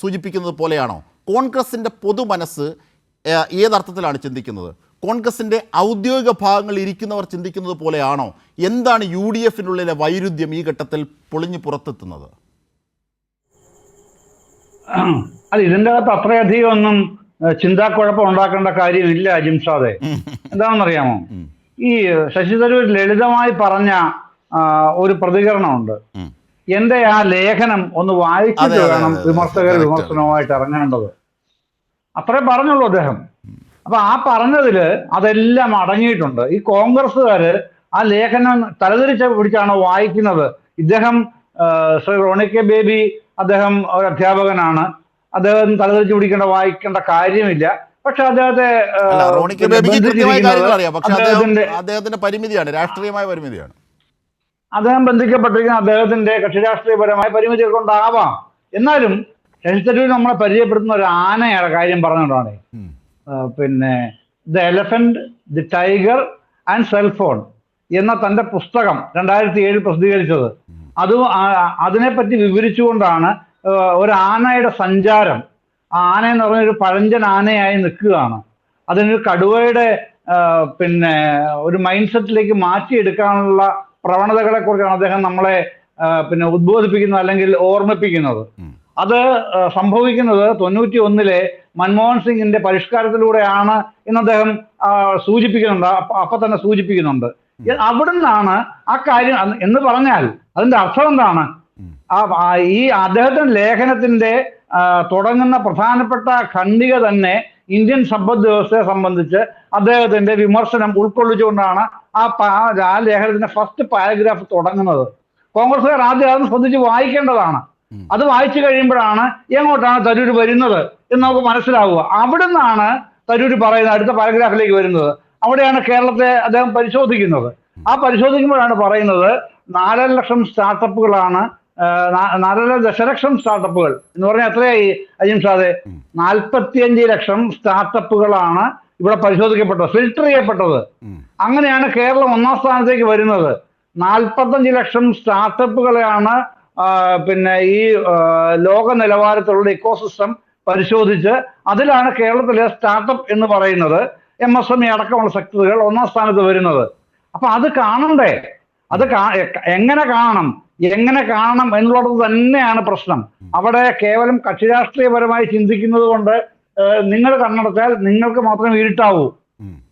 സൂചിപ്പിക്കുന്നത് പോലെയാണോ? കോൺഗ്രസിൻ്റെ പൊതുമനസ്സ് ഏതർത്ഥത്തിലാണ് ചിന്തിക്കുന്നത്? കോൺഗ്രസിൻ്റെ ഔദ്യോഗിക ഭാഗങ്ങളിൽ ഇരിക്കുന്നവർ ചിന്തിക്കുന്നത് പോലെയാണോ? എന്താണ് UDFിനുള്ളിലെ വൈരുദ്ധ്യം ഈ ഘട്ടത്തിൽ പൊളിഞ്ഞു പുറത്തെത്തുന്നത്? അല്ല, ഇതിൻ്റെ അകത്ത് അത്രയധികം ഒന്നും ചിന്താക്കുഴപ്പം ഉണ്ടാക്കേണ്ട കാര്യമില്ല ജിംഷാദെ. എന്താണെന്നറിയാമോ? ഈ ശശി തരൂർ ലളിതമായി പറഞ്ഞ ഒരു പ്രതികരണമുണ്ട്. എന്റെ ആ ലേഖനം ഒന്ന് വായിച്ചിട്ട് വേണം വിമർശനവുമായിട്ട് ഇറങ്ങേണ്ടത്. അത്രേ പറഞ്ഞുള്ളൂ അദ്ദേഹം. അപ്പൊ ആ പറഞ്ഞതില് അതെല്ലാം അടങ്ങിയിട്ടുണ്ട്. ഈ കോൺഗ്രസ്സുകാര് ആ ലേഖനം തലതിരിച്ച് പിടിച്ചാണ് വായിക്കുന്നത്. ഇദ്ദേഹം ശ്രീ റോണി കെ ബേബി, അദ്ദേഹം ഒരു അധ്യാപകനാണ്, അദ്ദേഹം തലതിരിച്ച് പിടിക്കേണ്ട വായിക്കേണ്ട കാര്യമില്ല. പക്ഷെ അദ്ദേഹത്തെ അദ്ദേഹത്തിന്റെ പരിമിതിയാണ്, രാഷ്ട്രീയമായ പരിമിതിയാണ്. അദ്ദേഹം ബന്ധിക്കപ്പെട്ടിരിക്കുന്ന അദ്ദേഹത്തിന്റെ കക്ഷി രാഷ്ട്രീയപരമായ പരിമിതികൾ കൊണ്ടാവാം. എന്നാലും ശശി തരൂർ നമ്മളെ പരിചയപ്പെടുത്തുന്ന ഒരു ആനയുടെ കാര്യം പറഞ്ഞുകൊണ്ടാണ്. പിന്നെ the elephant, the tiger and cellphone എന്ന തന്റെ പുസ്തകം 2007 പ്രസിദ്ധീകരിച്ചത്. അതിനെപ്പറ്റി വിവരിച്ചുകൊണ്ടാണ് ഒരു ആനയുടെ സഞ്ചാരം. ആ ആന എന്ന് പറഞ്ഞൊരു പഴഞ്ചൻ ആനയായി നിൽക്കുകയാണ്. അതിനൊരു കടുവയുടെ പിന്നെ ഒരു മൈൻഡ് സെറ്റിലേക്ക് മാറ്റിയെടുക്കാനുള്ള പ്രവണതകളെ കുറിച്ചാണ് അദ്ദേഹം നമ്മളെ പിന്നെ ഉദ്ബോധിപ്പിക്കുന്നത് അല്ലെങ്കിൽ ഓർമ്മിപ്പിക്കുന്നത്. അത് സംഭവിക്കുന്നത് 91 മൻമോഹൻ സിംഗിന്റെ പരിഷ്കാരത്തിലൂടെയാണ് എന്ന് അദ്ദേഹം സൂചിപ്പിക്കുന്നുണ്ട്. അപ്പൊ തന്നെ സൂചിപ്പിക്കുന്നുണ്ട്. അവിടുന്നാണ് ആ കാര്യം എന്ന് പറഞ്ഞാൽ അതിന്റെ അർത്ഥം എന്താണ്? ഈ അദ്ദേഹത്തിന്റെ ലേഖനത്തിന്റെ തുടങ്ങുന്ന പ്രധാനപ്പെട്ട ഖണ്ഡിക തന്നെ ഇന്ത്യൻ സമ്പദ് വ്യവസ്ഥയെ സംബന്ധിച്ച് അദ്ദേഹത്തിന്റെ വിമർശനം ഉൾക്കൊള്ളിച്ചുകൊണ്ടാണ് ആ ലേഖനത്തിന്റെ ഫസ്റ്റ് പാരഗ്രാഫ് തുടങ്ങുന്നത്. കോൺഗ്രസ്സുകാർ ആദ്യം അത് ശ്രദ്ധിച്ച് വായിക്കേണ്ടതാണ്. അത് വായിച്ചു കഴിയുമ്പോഴാണ് എങ്ങോട്ടാണ് തരൂർ വരുന്നത് എന്ന് നമുക്ക് മനസ്സിലാവുക. അവിടുന്നാണ് തരൂർ പറയുന്നത് അടുത്ത പാരഗ്രാഫിലേക്ക് വരുന്നത്. അവിടെയാണ് കേരളത്തെ അദ്ദേഹം പരിശോധിക്കുന്നത്. ആ പരിശോധിക്കുമ്പോഴാണ് പറയുന്നത് 4 ലക്ഷം സ്റ്റാർട്ടപ്പുകളാണ്, 4 ദശലക്ഷം സ്റ്റാർട്ടപ്പുകൾ എന്ന് പറഞ്ഞാൽ എത്രയായി അജിംഷാദെ? 45 ലക്ഷം സ്റ്റാർട്ടപ്പുകളാണ് ഇവിടെ പരിശോധിക്കപ്പെട്ടത്, ഫിൽട്ടർ ചെയ്യപ്പെട്ടത്. അങ്ങനെയാണ് കേരളം 1ാം സ്ഥാനത്തേക്ക് വരുന്നത്. 45 ലക്ഷം സ്റ്റാർട്ടപ്പുകളെയാണ് പിന്നെ ഈ ലോക നിലവാരത്തിലുള്ള ഇക്കോസിസ്റ്റം പരിശോധിച്ച് അതിലാണ് കേരളത്തിലെ സ്റ്റാർട്ടപ്പ് എന്ന് പറയുന്നത് MSME അടക്കമുള്ള സെക്ടറുകൾ 1ാം സ്ഥാനത്ത് വരുന്നത്. അപ്പൊ അത് കാണണ്ടേ? അത് എങ്ങനെ കാണണം എന്നുള്ളത് തന്നെയാണ് പ്രശ്നം. അവിടെ കേവലം കക്ഷി രാഷ്ട്രീയപരമായി ചിന്തിക്കുന്നത് കൊണ്ട് നിങ്ങൾ കണ്ണടച്ചാൽ നിങ്ങൾക്ക് മാത്രമേ ഇരുട്ടാവൂ.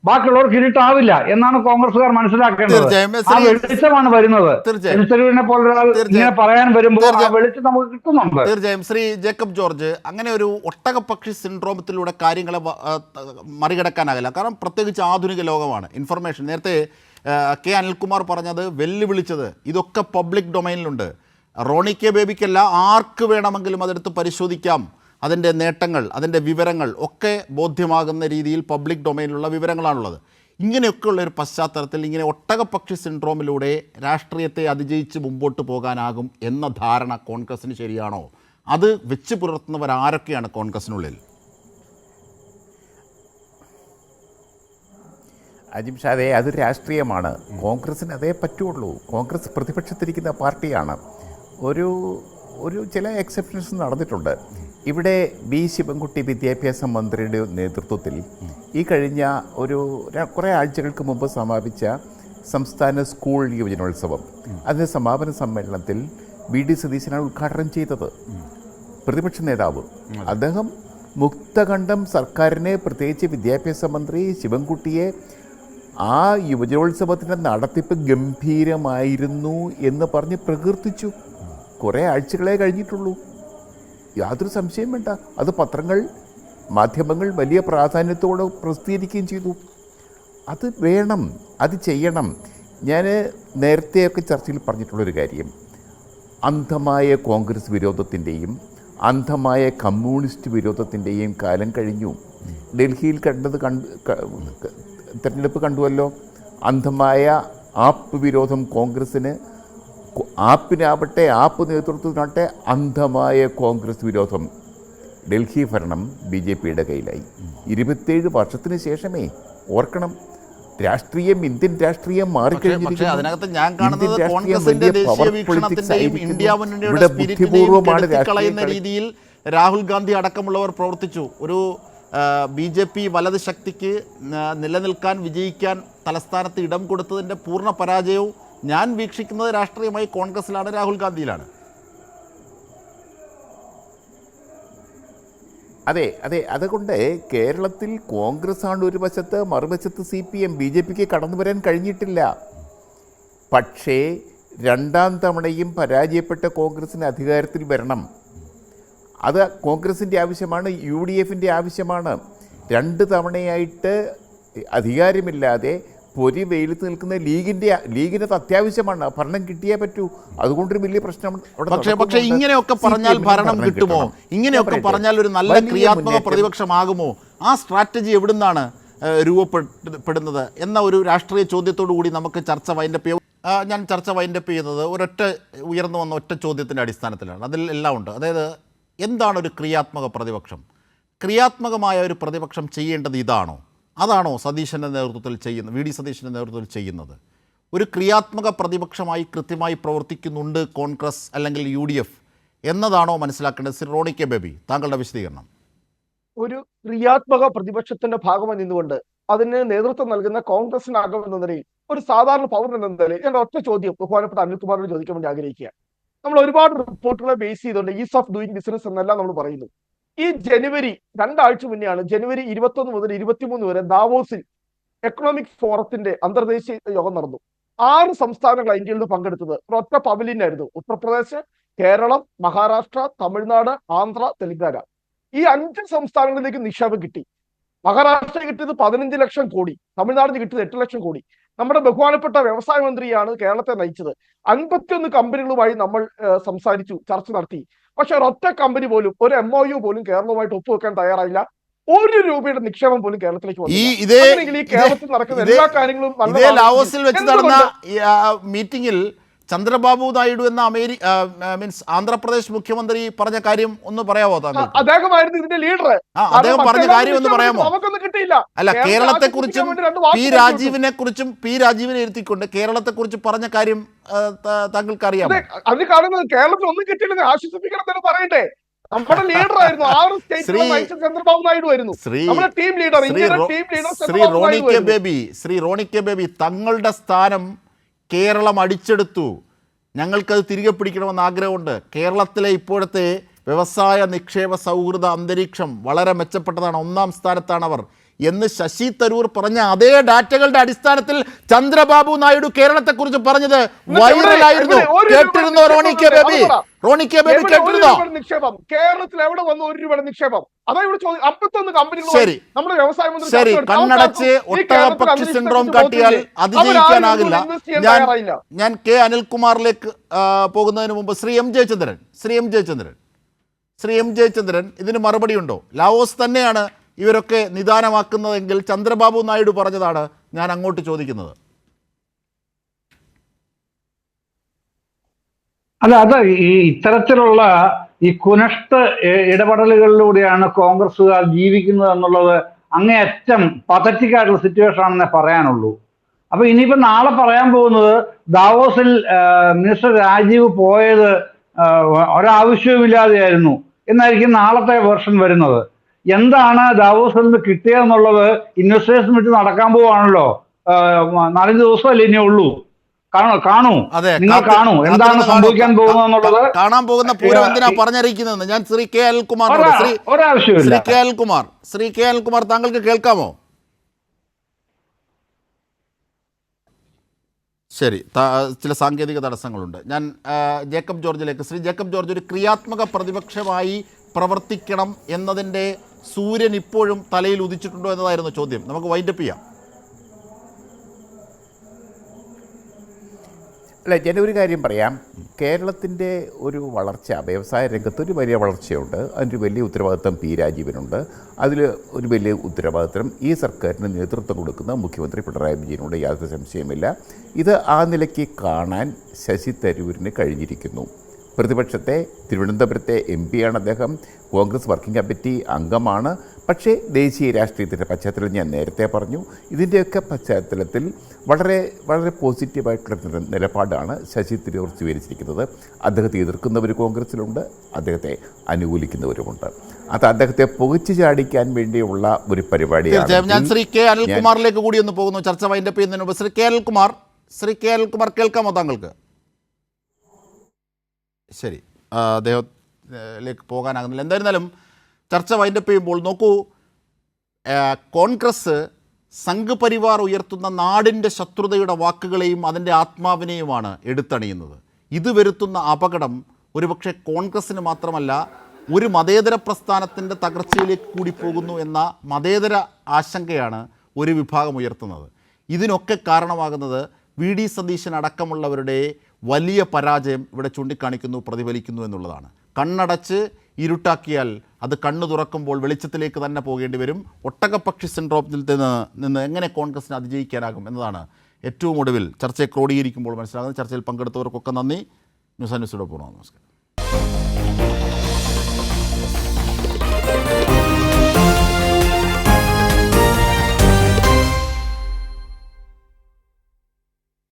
ബാക്കിയുള്ളവർക്ക് ഇരുട്ടാവില്ല എന്നാണ് കോൺഗ്രസ്സുകാർ മനസ്സിലാക്കേണ്ടത്. തീർച്ചയായും. ആ വെളിച്ചമാണ് വരുന്നത്. തീർച്ചയായും. തെരുവിനെ പോലൊരാൾ ഇങ്ങനെ പറയാൻ വരുമ്പോൾ ആ വെളിച്ചം നമുക്ക് കിട്ടുന്നുണ്ട്. തീർച്ചയായും. ശ്രീ ജേക്കബ് ജോർജ്, അങ്ങനെ ഒരു ഒട്ടകപ്പക്ഷി സിൻഡ്രോമത്തിലൂടെ കാര്യങ്ങളെ മറികടക്കാനാകില്ല. കാരണം പ്രത്യേകിച്ച് ആധുനിക ലോകമാണ് ഇൻഫർമേഷൻ. നേരത്തെ കെ അനിൽകുമാർ പറഞ്ഞത്, വെല്ലുവിളിച്ചത്, ഇതൊക്കെ പബ്ലിക് ഡൊമൈനിലുണ്ട്. റോണി കെ ബേബിക്കല്ല, ആർക്ക് വേണമെങ്കിലും അതെടുത്ത് പരിശോധിക്കാം. അതിൻ്റെ നേട്ടങ്ങൾ, അതിൻ്റെ വിവരങ്ങൾ ഒക്കെ ബോധ്യമാകുന്ന രീതിയിൽ പബ്ലിക് ഡൊമൈനിലുള്ള വിവരങ്ങളാണുള്ളത്. ഇങ്ങനെയൊക്കെയുള്ള ഒരു പശ്ചാത്തലത്തിൽ ഇങ്ങനെ ഒട്ടകപ്പക്ഷി സിൻഡ്രോമിലൂടെ രാഷ്ട്രീയത്തെ അതിജയിച്ച് മുമ്പോട്ട് പോകാനാകും എന്ന ധാരണ കോൺഗ്രസിന് ശരിയാണോ? അത് വെച്ച് പുലർത്തുന്നവരാരൊക്കെയാണ് കോൺഗ്രസിനുള്ളിൽ? അജിം ഷാദേ, അത് രാഷ്ട്രീയമാണ്. കോൺഗ്രസിന് അതേ പറ്റുള്ളൂ. കോൺഗ്രസ് പ്രതിപക്ഷത്തിരിക്കുന്ന പാർട്ടിയാണ്. ഒരു ചില എക്സെപ്ഷൻസ് നടന്നിട്ടുണ്ട്. ഇവിടെ ബി ശിവൻകുട്ടി വിദ്യാഭ്യാസ മന്ത്രിയുടെ നേതൃത്വത്തിൽ ഈ കഴിഞ്ഞ കുറേ ആഴ്ചകൾക്ക് മുമ്പ് സമാപിച്ച സംസ്ഥാന സ്കൂൾ യുവജനോത്സവം, അതിൻ്റെ സമാപന സമ്മേളനത്തിൽ വി ഡി സതീശനാണ് ഉദ്ഘാടനം ചെയ്തത്. പ്രതിപക്ഷ നേതാവ് അദ്ദേഹം മുക്തകണ്ഠം സർക്കാരിനെ, പ്രത്യേകിച്ച് വിദ്യാഭ്യാസ മന്ത്രി ശിവൻകുട്ടിയെ, ആ യുവജനോത്സവത്തിൻ്റെ നടത്തിപ്പ് ഗംഭീരമായിരുന്നു എന്ന് പറഞ്ഞ് പ്രകീർത്തിച്ചു. കുറേ ആഴ്ചകളെ കഴിഞ്ഞിട്ടുള്ളൂ. യാതൊരു സംശയം വേണ്ട. അത് പത്രങ്ങൾ, മാധ്യമങ്ങൾ വലിയ പ്രാധാന്യത്തോടെ പ്രസിദ്ധീകരിക്കുകയും ചെയ്തു. അത് വേണം, അത് ചെയ്യണം. ഞാൻ നേരത്തെയൊക്കെ ചർച്ചയിൽ പറഞ്ഞിട്ടുള്ളൊരു കാര്യം, അന്ധമായ കോൺഗ്രസ് വിരോധത്തിൻ്റെയും അന്ധമായ കമ്മ്യൂണിസ്റ്റ് വിരോധത്തിൻ്റെയും കാലം കഴിഞ്ഞു. ഡൽഹിയിൽ തെരഞ്ഞെടുപ്പ് കണ്ടുവല്ലോ. അന്ധമായ ആപ്പ് വിരോധം കോൺഗ്രസ്സിന്, ആപ്പിനാവട്ടെ ആപ്പ് നേതൃത്വത്തിനാവട്ടെ അന്ധമായ കോൺഗ്രസ് വിരോധം. ഡൽഹി ഭരണം BJPയുടെ കയ്യിലായി. 27 വർഷത്തിന് ശേഷമേ, ഓർക്കണം, രാഷ്ട്രീയം, ഇന്ത്യൻ രാഷ്ട്രീയം അതിനകത്ത് ഞാൻ കാണുന്നത് കോൺഗ്രസിന്റെ ദേശീയ വീക്ഷണത്തിന്റെയും ഇന്ത്യ മുന്നണിയുടെ സ്പിരിറ്റിനെയും രീതിയിൽ രാഹുൽ ഗാന്ധി അടക്കമുള്ളവർ പ്രവർത്തിച്ചു. ഒരു BJP വലത് ശക്തിക്ക് നിലനിൽക്കാൻ, വിജയിക്കാൻ തലസ്ഥാനത്ത് ഇടം കൊടുത്തതിൻ്റെ പൂർണ്ണ പരാജയവും ഞാൻ വീക്ഷിക്കുന്നത് രാഷ്ട്രീയമായി കോൺഗ്രസിലാണ്, രാഹുൽ ഗാന്ധിയിലാണ്. അതെ, അതുകൊണ്ട് കേരളത്തിൽ കോൺഗ്രസ്സാണ് ഒരു വശത്ത്, മറുവശത്ത് CPM. BJPക്ക് കടന്നു വരാൻ കഴിഞ്ഞിട്ടില്ല. പക്ഷേ രണ്ടാം തവണയും പരാജയപ്പെട്ട കോൺഗ്രസിന് അധികാരത്തിൽ വരണം. അത് കോൺഗ്രസിൻ്റെ ആവശ്യമാണ്, UDFൻ്റെ ആവശ്യമാണ്. 2 തവണയായിട്ട് അധികാരമില്ലാതെ പൊരി വെയിലത്ത് നിൽക്കുന്ന ലീഗിന് അത്യാവശ്യമാണ്. ഭരണം കിട്ടിയേ പറ്റൂ. അതുകൊണ്ടൊരു വലിയ പ്രശ്നം. പക്ഷേ ഇങ്ങനെയൊക്കെ പറഞ്ഞാൽ ഭരണം കിട്ടുമോ? ഇങ്ങനെയൊക്കെ പറഞ്ഞാൽ ഒരു നല്ല ക്രിയാത്മക പ്രതിപക്ഷമാകുമോ? ആ സ്ട്രാറ്റജി എവിടുന്നാണ് രൂപപ്പെടുന്നത് എന്ന ഒരു രാഷ്ട്രീയ ചോദ്യത്തോടു കൂടി നമുക്ക് ചർച്ച വൈൻഡപ്പ് ചെയ്യും. ഞാൻ ചർച്ച വൈൻഡപ്പ് ചെയ്യുന്നത് ഉയർന്നു വന്ന ഒറ്റ ചോദ്യത്തിൻ്റെ അടിസ്ഥാനത്തിലാണ്. അതിൽ എല്ലാം ഉണ്ട്. അതായത്, എന്താണ് ഒരു ക്രിയാത്മക പ്രതിപക്ഷം? ക്രിയാത്മകമായ ഒരു പ്രതിപക്ഷം ചെയ്യേണ്ടത് ഇതാണോ? അതാണോ സതീശൻ്റെ നേതൃത്വത്തിൽ ചെയ്യുന്നത്, VD സതീശൻ്റെ നേതൃത്വത്തിൽ ചെയ്യുന്നത്? ഒരു ക്രിയാത്മക പ്രതിപക്ഷമായി കൃത്യമായി പ്രവർത്തിക്കുന്നുണ്ട് കോൺഗ്രസ് അല്ലെങ്കിൽ UDF എന്നതാണോ മനസ്സിലാക്കേണ്ടത്? ശ്രീ റോണി കെ ബേബി, താങ്കളുടെ വിശദീകരണം. ഒരു ക്രിയാത്മക പ്രതിപക്ഷത്തിന്റെ ഭാഗമായി നിന്നുകൊണ്ട് അതിന് നേതൃത്വം നൽകുന്ന കോൺഗ്രസിനാകുമെന്ന നിലയിൽ, ഒരു സാധാരണ പൗരൻ എന്ന നിലയിൽ എൻ്റെ ഒറ്റ ചോദ്യം ബഹുമാനപ്പെട്ട അനിൽകുമാറിനോട് ചോദിക്കാൻ വേണ്ടി ആഗ്രഹിക്കുക. നമ്മൾ ഒരുപാട് റിപ്പോർട്ടുകളെ ബേസ് ചെയ്തുകൊണ്ട് ഈസ് ഓഫ് ഡൂയിങ് ബിസിനസ് എന്നെല്ലാം നമ്മൾ പറയുന്നു. ഈ ജനുവരി 2 ആഴ്ച മുന്നെയാണ്, ജനുവരി 21 മുതൽ 23 വരെ ദാവോസിൽ എക്കണോമിക് ഫോറത്തിന്റെ അന്തർദേശീയ യോഗം നടന്നു. 6 സംസ്ഥാനങ്ങളാണ് ഇന്ത്യയിൽ നിന്ന് പങ്കെടുത്തത്. ഒറ്റ പവലിയനായിരുന്നു. ഉത്തർപ്രദേശ്, കേരളം, മഹാരാഷ്ട്ര, തമിഴ്നാട്, ആന്ധ്ര, തെലങ്കാന. ഈ 5 സംസ്ഥാനങ്ങളിലേക്ക് നിക്ഷേപം കിട്ടി. മഹാരാഷ്ട്രയിൽ കിട്ടിയത് 15 ലക്ഷം കോടി, തമിഴ്നാടിന് കിട്ടിയത് 8 ലക്ഷം കോടി. നമ്മുടെ ബഹുമാനപ്പെട്ട വ്യവസായ മന്ത്രിയാണ് കേരളത്തെ നയിച്ചത്. 51 കമ്പനികളുമായി നമ്മൾ സംസാരിച്ചു, ചർച്ച നടത്തി. പക്ഷെ ഒരൊറ്റ കമ്പനി പോലും, ഒരു MOU പോലും കേരളവുമായിട്ട് ഒപ്പുവെക്കാൻ തയ്യാറായില്ല. 1 രൂപയുടെ നിക്ഷേപം പോലും കേരളത്തിലേക്ക് വന്നില്ല. ഈ കേരളത്തിൽ നടക്കുന്ന എല്ലാ കാര്യങ്ങളും ലാവോസിൽ വെച്ച് നടന്ന മീറ്റിംഗിൽ ചന്ദ്രബാബു നായിഡു എന്ന ആന്ധ്രാപ്രദേശ് മുഖ്യമന്ത്രി പറഞ്ഞ കാര്യം ഒന്ന് പറയാമോ താങ്കൾ? അദ്ദേഹമായിരുന്നു ഇതിന്റെ ലീഡർ. അദ്ദേഹം പറഞ്ഞ കാര്യം ഒന്ന് പറയാമോ? നമുക്കൊന്നും കിട്ടിയില്ല. അല്ല, കേരളത്തെ കുറിച്ചും പി രാജീവിനെ ഇരുത്തിക്കൊണ്ട് കേരളത്തെ കുറിച്ച് പറഞ്ഞ കാര്യം താങ്കൾക്ക് അറിയാമോ? അത് കാണുന്നത് കേരളത്തിൽ ഒന്നും കിട്ടിയില്ലെന്ന് ആശ്വസിപ്പിക്കണം തന്നെ പറയട്ടെ. നമ്മുടെ ലീഡർ ആയിരുന്നു, 6 സ്റ്റേറ്റ് ചന്ദ്രബാബു നായിഡു ആയിരുന്നു നമ്മുടെ team leader. Shri Rony K Baby, തങ്ങളുടെ സ്ഥാനം കേരളം അടിച്ചെടുത്തു. ഞങ്ങൾക്കത് തിരികെ പിടിക്കണമെന്ന് ആഗ്രഹമുണ്ട്. കേരളത്തിലെ ഇപ്പോഴത്തെ വ്യവസായ നിക്ഷേപ സൗഹൃദ അന്തരീക്ഷം വളരെ മെച്ചപ്പെട്ടതാണ്. 1ാം സ്ഥാനത്താണ് അവർ. എന്ന് ശശി തരൂർ പറഞ്ഞ അതേ ഡാറ്റകളുടെ അടിസ്ഥാനത്തിൽ ചന്ദ്രബാബു നായിഡു കേരളത്തെക്കുറിച്ച് പറഞ്ഞത് വൈറലായിരുന്നു. കേട്ടിരുന്നോ റോണി കെ ബേബി? റോണി കെ ബേബി കേട്ടിരുന്നോ? നിക്ഷേപം കേരളത്തിൽ എവിടെ വന്നു 1 രൂപയുടെ നിക്ഷേപം? അതാ ഇവിടെ 51 കമ്പനികൾ ശരി നമ്മുടെ വ്യവസായ മന്ത്രി ശരി കണ്ണടച്ച് ഒട്ടകപ്പക്ഷി സിൻഡ്രോം കാട്ടിയാൽ അതിജയിക്കാനാകില്ല. ഞാൻ കെ അനിൽകുമാറിലേക്ക് പോകുന്നതിന് മുമ്പ് ശ്രീ എം ജയചന്ദ്രൻ ഇതിന് മറുപടി ഉണ്ടോ? ലാവോസ് തന്നെയാണ് ഇവരൊക്കെ നിദാനമാക്കുന്നതെങ്കിൽ ചന്ദ്രബാബു നായിഡു പറഞ്ഞതാണ് ഞാൻ അങ്ങോട്ട് ചോദിക്കുന്നത്. അല്ല, അത് ഈ ഇത്തരത്തിലുള്ള ഈ കുനഷ്ട ഇടപെടലുകളിലൂടെയാണ് കോൺഗ്രസ്സുകാർ ജീവിക്കുന്നത് എന്നുള്ളത് അങ്ങേയറ്റം പതറ്റിക് ആയിട്ടുള്ള സിറ്റുവേഷൻ ആണെന്നേ പറയാനുള്ളൂ. അപ്പൊ ഇനിയിപ്പോ നാളെ പറയാൻ പോകുന്നത് ദാവോസിൽ മിനിസ്റ്റർ രാജീവ് പോയത് ഒരാവശ്യവുമില്ലാതെയായിരുന്നു എന്നായിരിക്കും നാളത്തെ വെർഷൻ വരുന്നത്. എന്താണ് ദാവോസിൽ നിന്ന് കിട്ടിയതെന്നുള്ളത് ഇൻവെസ്റ്റേഴ്സ് വെച്ച് നടക്കാൻ പോവാണല്ലോ. 4 ദിവസമല്ലേ ഇനി ഉള്ളൂ. കാണൂ, നിങ്ങൾ കാണൂ എന്താണ് സംഭവിക്കാൻ പോകുന്നത്. കാണാൻ പോകുന്ന പൂരം എന്തിനാ പറഞ്ഞറിയിക്കുന്നത്? ഞാൻ ശ്രീ കെ അനിൽകുമാറിനോട് ശ്രീ കെ അനിൽകുമാർ താങ്കൾക്ക് കേൾക്കാമോ? ശരി, ചില സാങ്കേതിക തടസ്സങ്ങളുണ്ട്. ഞാൻ ജേക്കബ് ജോർജിലേക്ക്. ശ്രീ ജേക്കബ് ജോർജ്, ഒരു ക്രിയാത്മക പ്രതിപക്ഷമായി പ്രവർത്തിക്കണം എന്നതിൻ്റെ സൂര്യൻ ഇപ്പോഴും തലയിൽ ഉദിച്ചിട്ടുണ്ടോ എന്നതായിരുന്നു ചോദ്യം. നമുക്ക് വൈൻഡപ്പ് ചെയ്യാം. അല്ല, ഞാനൊരു കാര്യം പറയാം. കേരളത്തിൻ്റെ ഒരു വളർച്ച, വ്യവസായ രംഗത്ത് ഒരു വലിയ വളർച്ചയുണ്ട്. അതിൻ്റെ വലിയ ഉത്തരവാദിത്വം പി രാജീവനുണ്ട്. അതിൽ ഒരു വലിയ ഉത്തരവാദിത്വം ഈ സർക്കാരിന് നേതൃത്വം കൊടുക്കുന്ന മുഖ്യമന്ത്രി പിണറായി വിജയനോട് യാതൊരു സംശയമില്ല. ഇത് ആ നിലയ്ക്ക് കാണാൻ ശശി തരൂരിന് കഴിഞ്ഞിരിക്കുന്നു. പ്രതിപക്ഷത്തെ തിരുവനന്തപുരത്തെ MP ആണ് അദ്ദേഹം. കോൺഗ്രസ് വർക്കിംഗ് കമ്മിറ്റി അംഗമാണ്. പക്ഷേ ദേശീയ രാഷ്ട്രീയത്തിൻ്റെ പശ്ചാത്തലം ഞാൻ നേരത്തെ പറഞ്ഞു. ഇതിൻ്റെയൊക്കെ പശ്ചാത്തലത്തിൽ വളരെ വളരെ പോസിറ്റീവായിട്ടുള്ള നിലപാടാണ് ശശി തരൂർ സ്വീകരിച്ചിരിക്കുന്നത്. അദ്ദേഹത്തെ എതിർക്കുന്നവർ കോൺഗ്രസ്സിലുണ്ട്, അദ്ദേഹത്തെ അനുകൂലിക്കുന്നവരുമുണ്ട്. അത് അദ്ദേഹത്തെ പുകച്ചു ചാടിക്കാൻ വേണ്ടിയുള്ള ഒരു പരിപാടിയാണ്. ഞാൻ ശ്രീ കെ അനിൽകുമാറിലേക്ക് കൂടി ഒന്ന് പോകുന്നു. ചർച്ച വൈൻഡപ്പ് ചെയ്യുന്നതിന് മുമ്പ് ശ്രീ കെ അനിൽകുമാർ കേൾക്കാമോ താങ്കൾക്ക്? ശരി, അദ്ദേഹത്തിലേക്ക് പോകാനാകുന്നില്ല. എന്തായിരുന്നാലും ചർച്ച വൈൻഡപ്പ് ചെയ്യുമ്പോൾ നോക്കൂ, കോൺഗ്രസ് സംഘ് പരിവാർ ഉയർത്തുന്ന നാടിൻ്റെ ശത്രുതയുടെ വാക്കുകളെയും അതിൻ്റെ ആത്മാവിനെയുമാണ് എടുത്തണിയുന്നത്. ഇത് വരുത്തുന്ന അപകടം ഒരുപക്ഷെ കോൺഗ്രസ്സിന് മാത്രമല്ല, ഒരു മതേതര പ്രസ്ഥാനത്തിൻ്റെ തകർച്ചയിലേക്ക് കൂടി പോകുന്നു എന്ന മതേതര ആശങ്കയാണ് ഒരു വിഭാഗം ഉയർത്തുന്നത്. ഇതിനൊക്കെ കാരണമാകുന്നത് VD സതീശൻ അടക്കമുള്ളവരുടെ വലിയ പരാജയം ഇവിടെ ചൂണ്ടിക്കാണിക്കുന്നു, പ്രതിഫലിക്കുന്നു എന്നുള്ളതാണ്. കണ്ണടച്ച് ഇരുട്ടാക്കിയാൽ അത് കണ്ണു തുറക്കുമ്പോൾ വെളിച്ചത്തിലേക്ക് തന്നെ പോകേണ്ടി വരും. ഒട്ടകപ്പക്ഷി സിൻഡ്രോമിൽ നിന്ന് എങ്ങനെ കോൺഗ്രസിന് അതിജയിക്കാനാകും എന്നതാണ് ഏറ്റവും ഒടുവിൽ ചർച്ചയെ ക്രോഡീകരിക്കുമ്പോൾ മനസ്സിലാകുന്നത്. ചർച്ചയിൽ പങ്കെടുത്തവർക്കൊക്കെ നന്ദി. ന്യൂസ് ആൻഡ് ന്യൂസിലൂടെ പൂർണ്ണ നമസ്കാരം.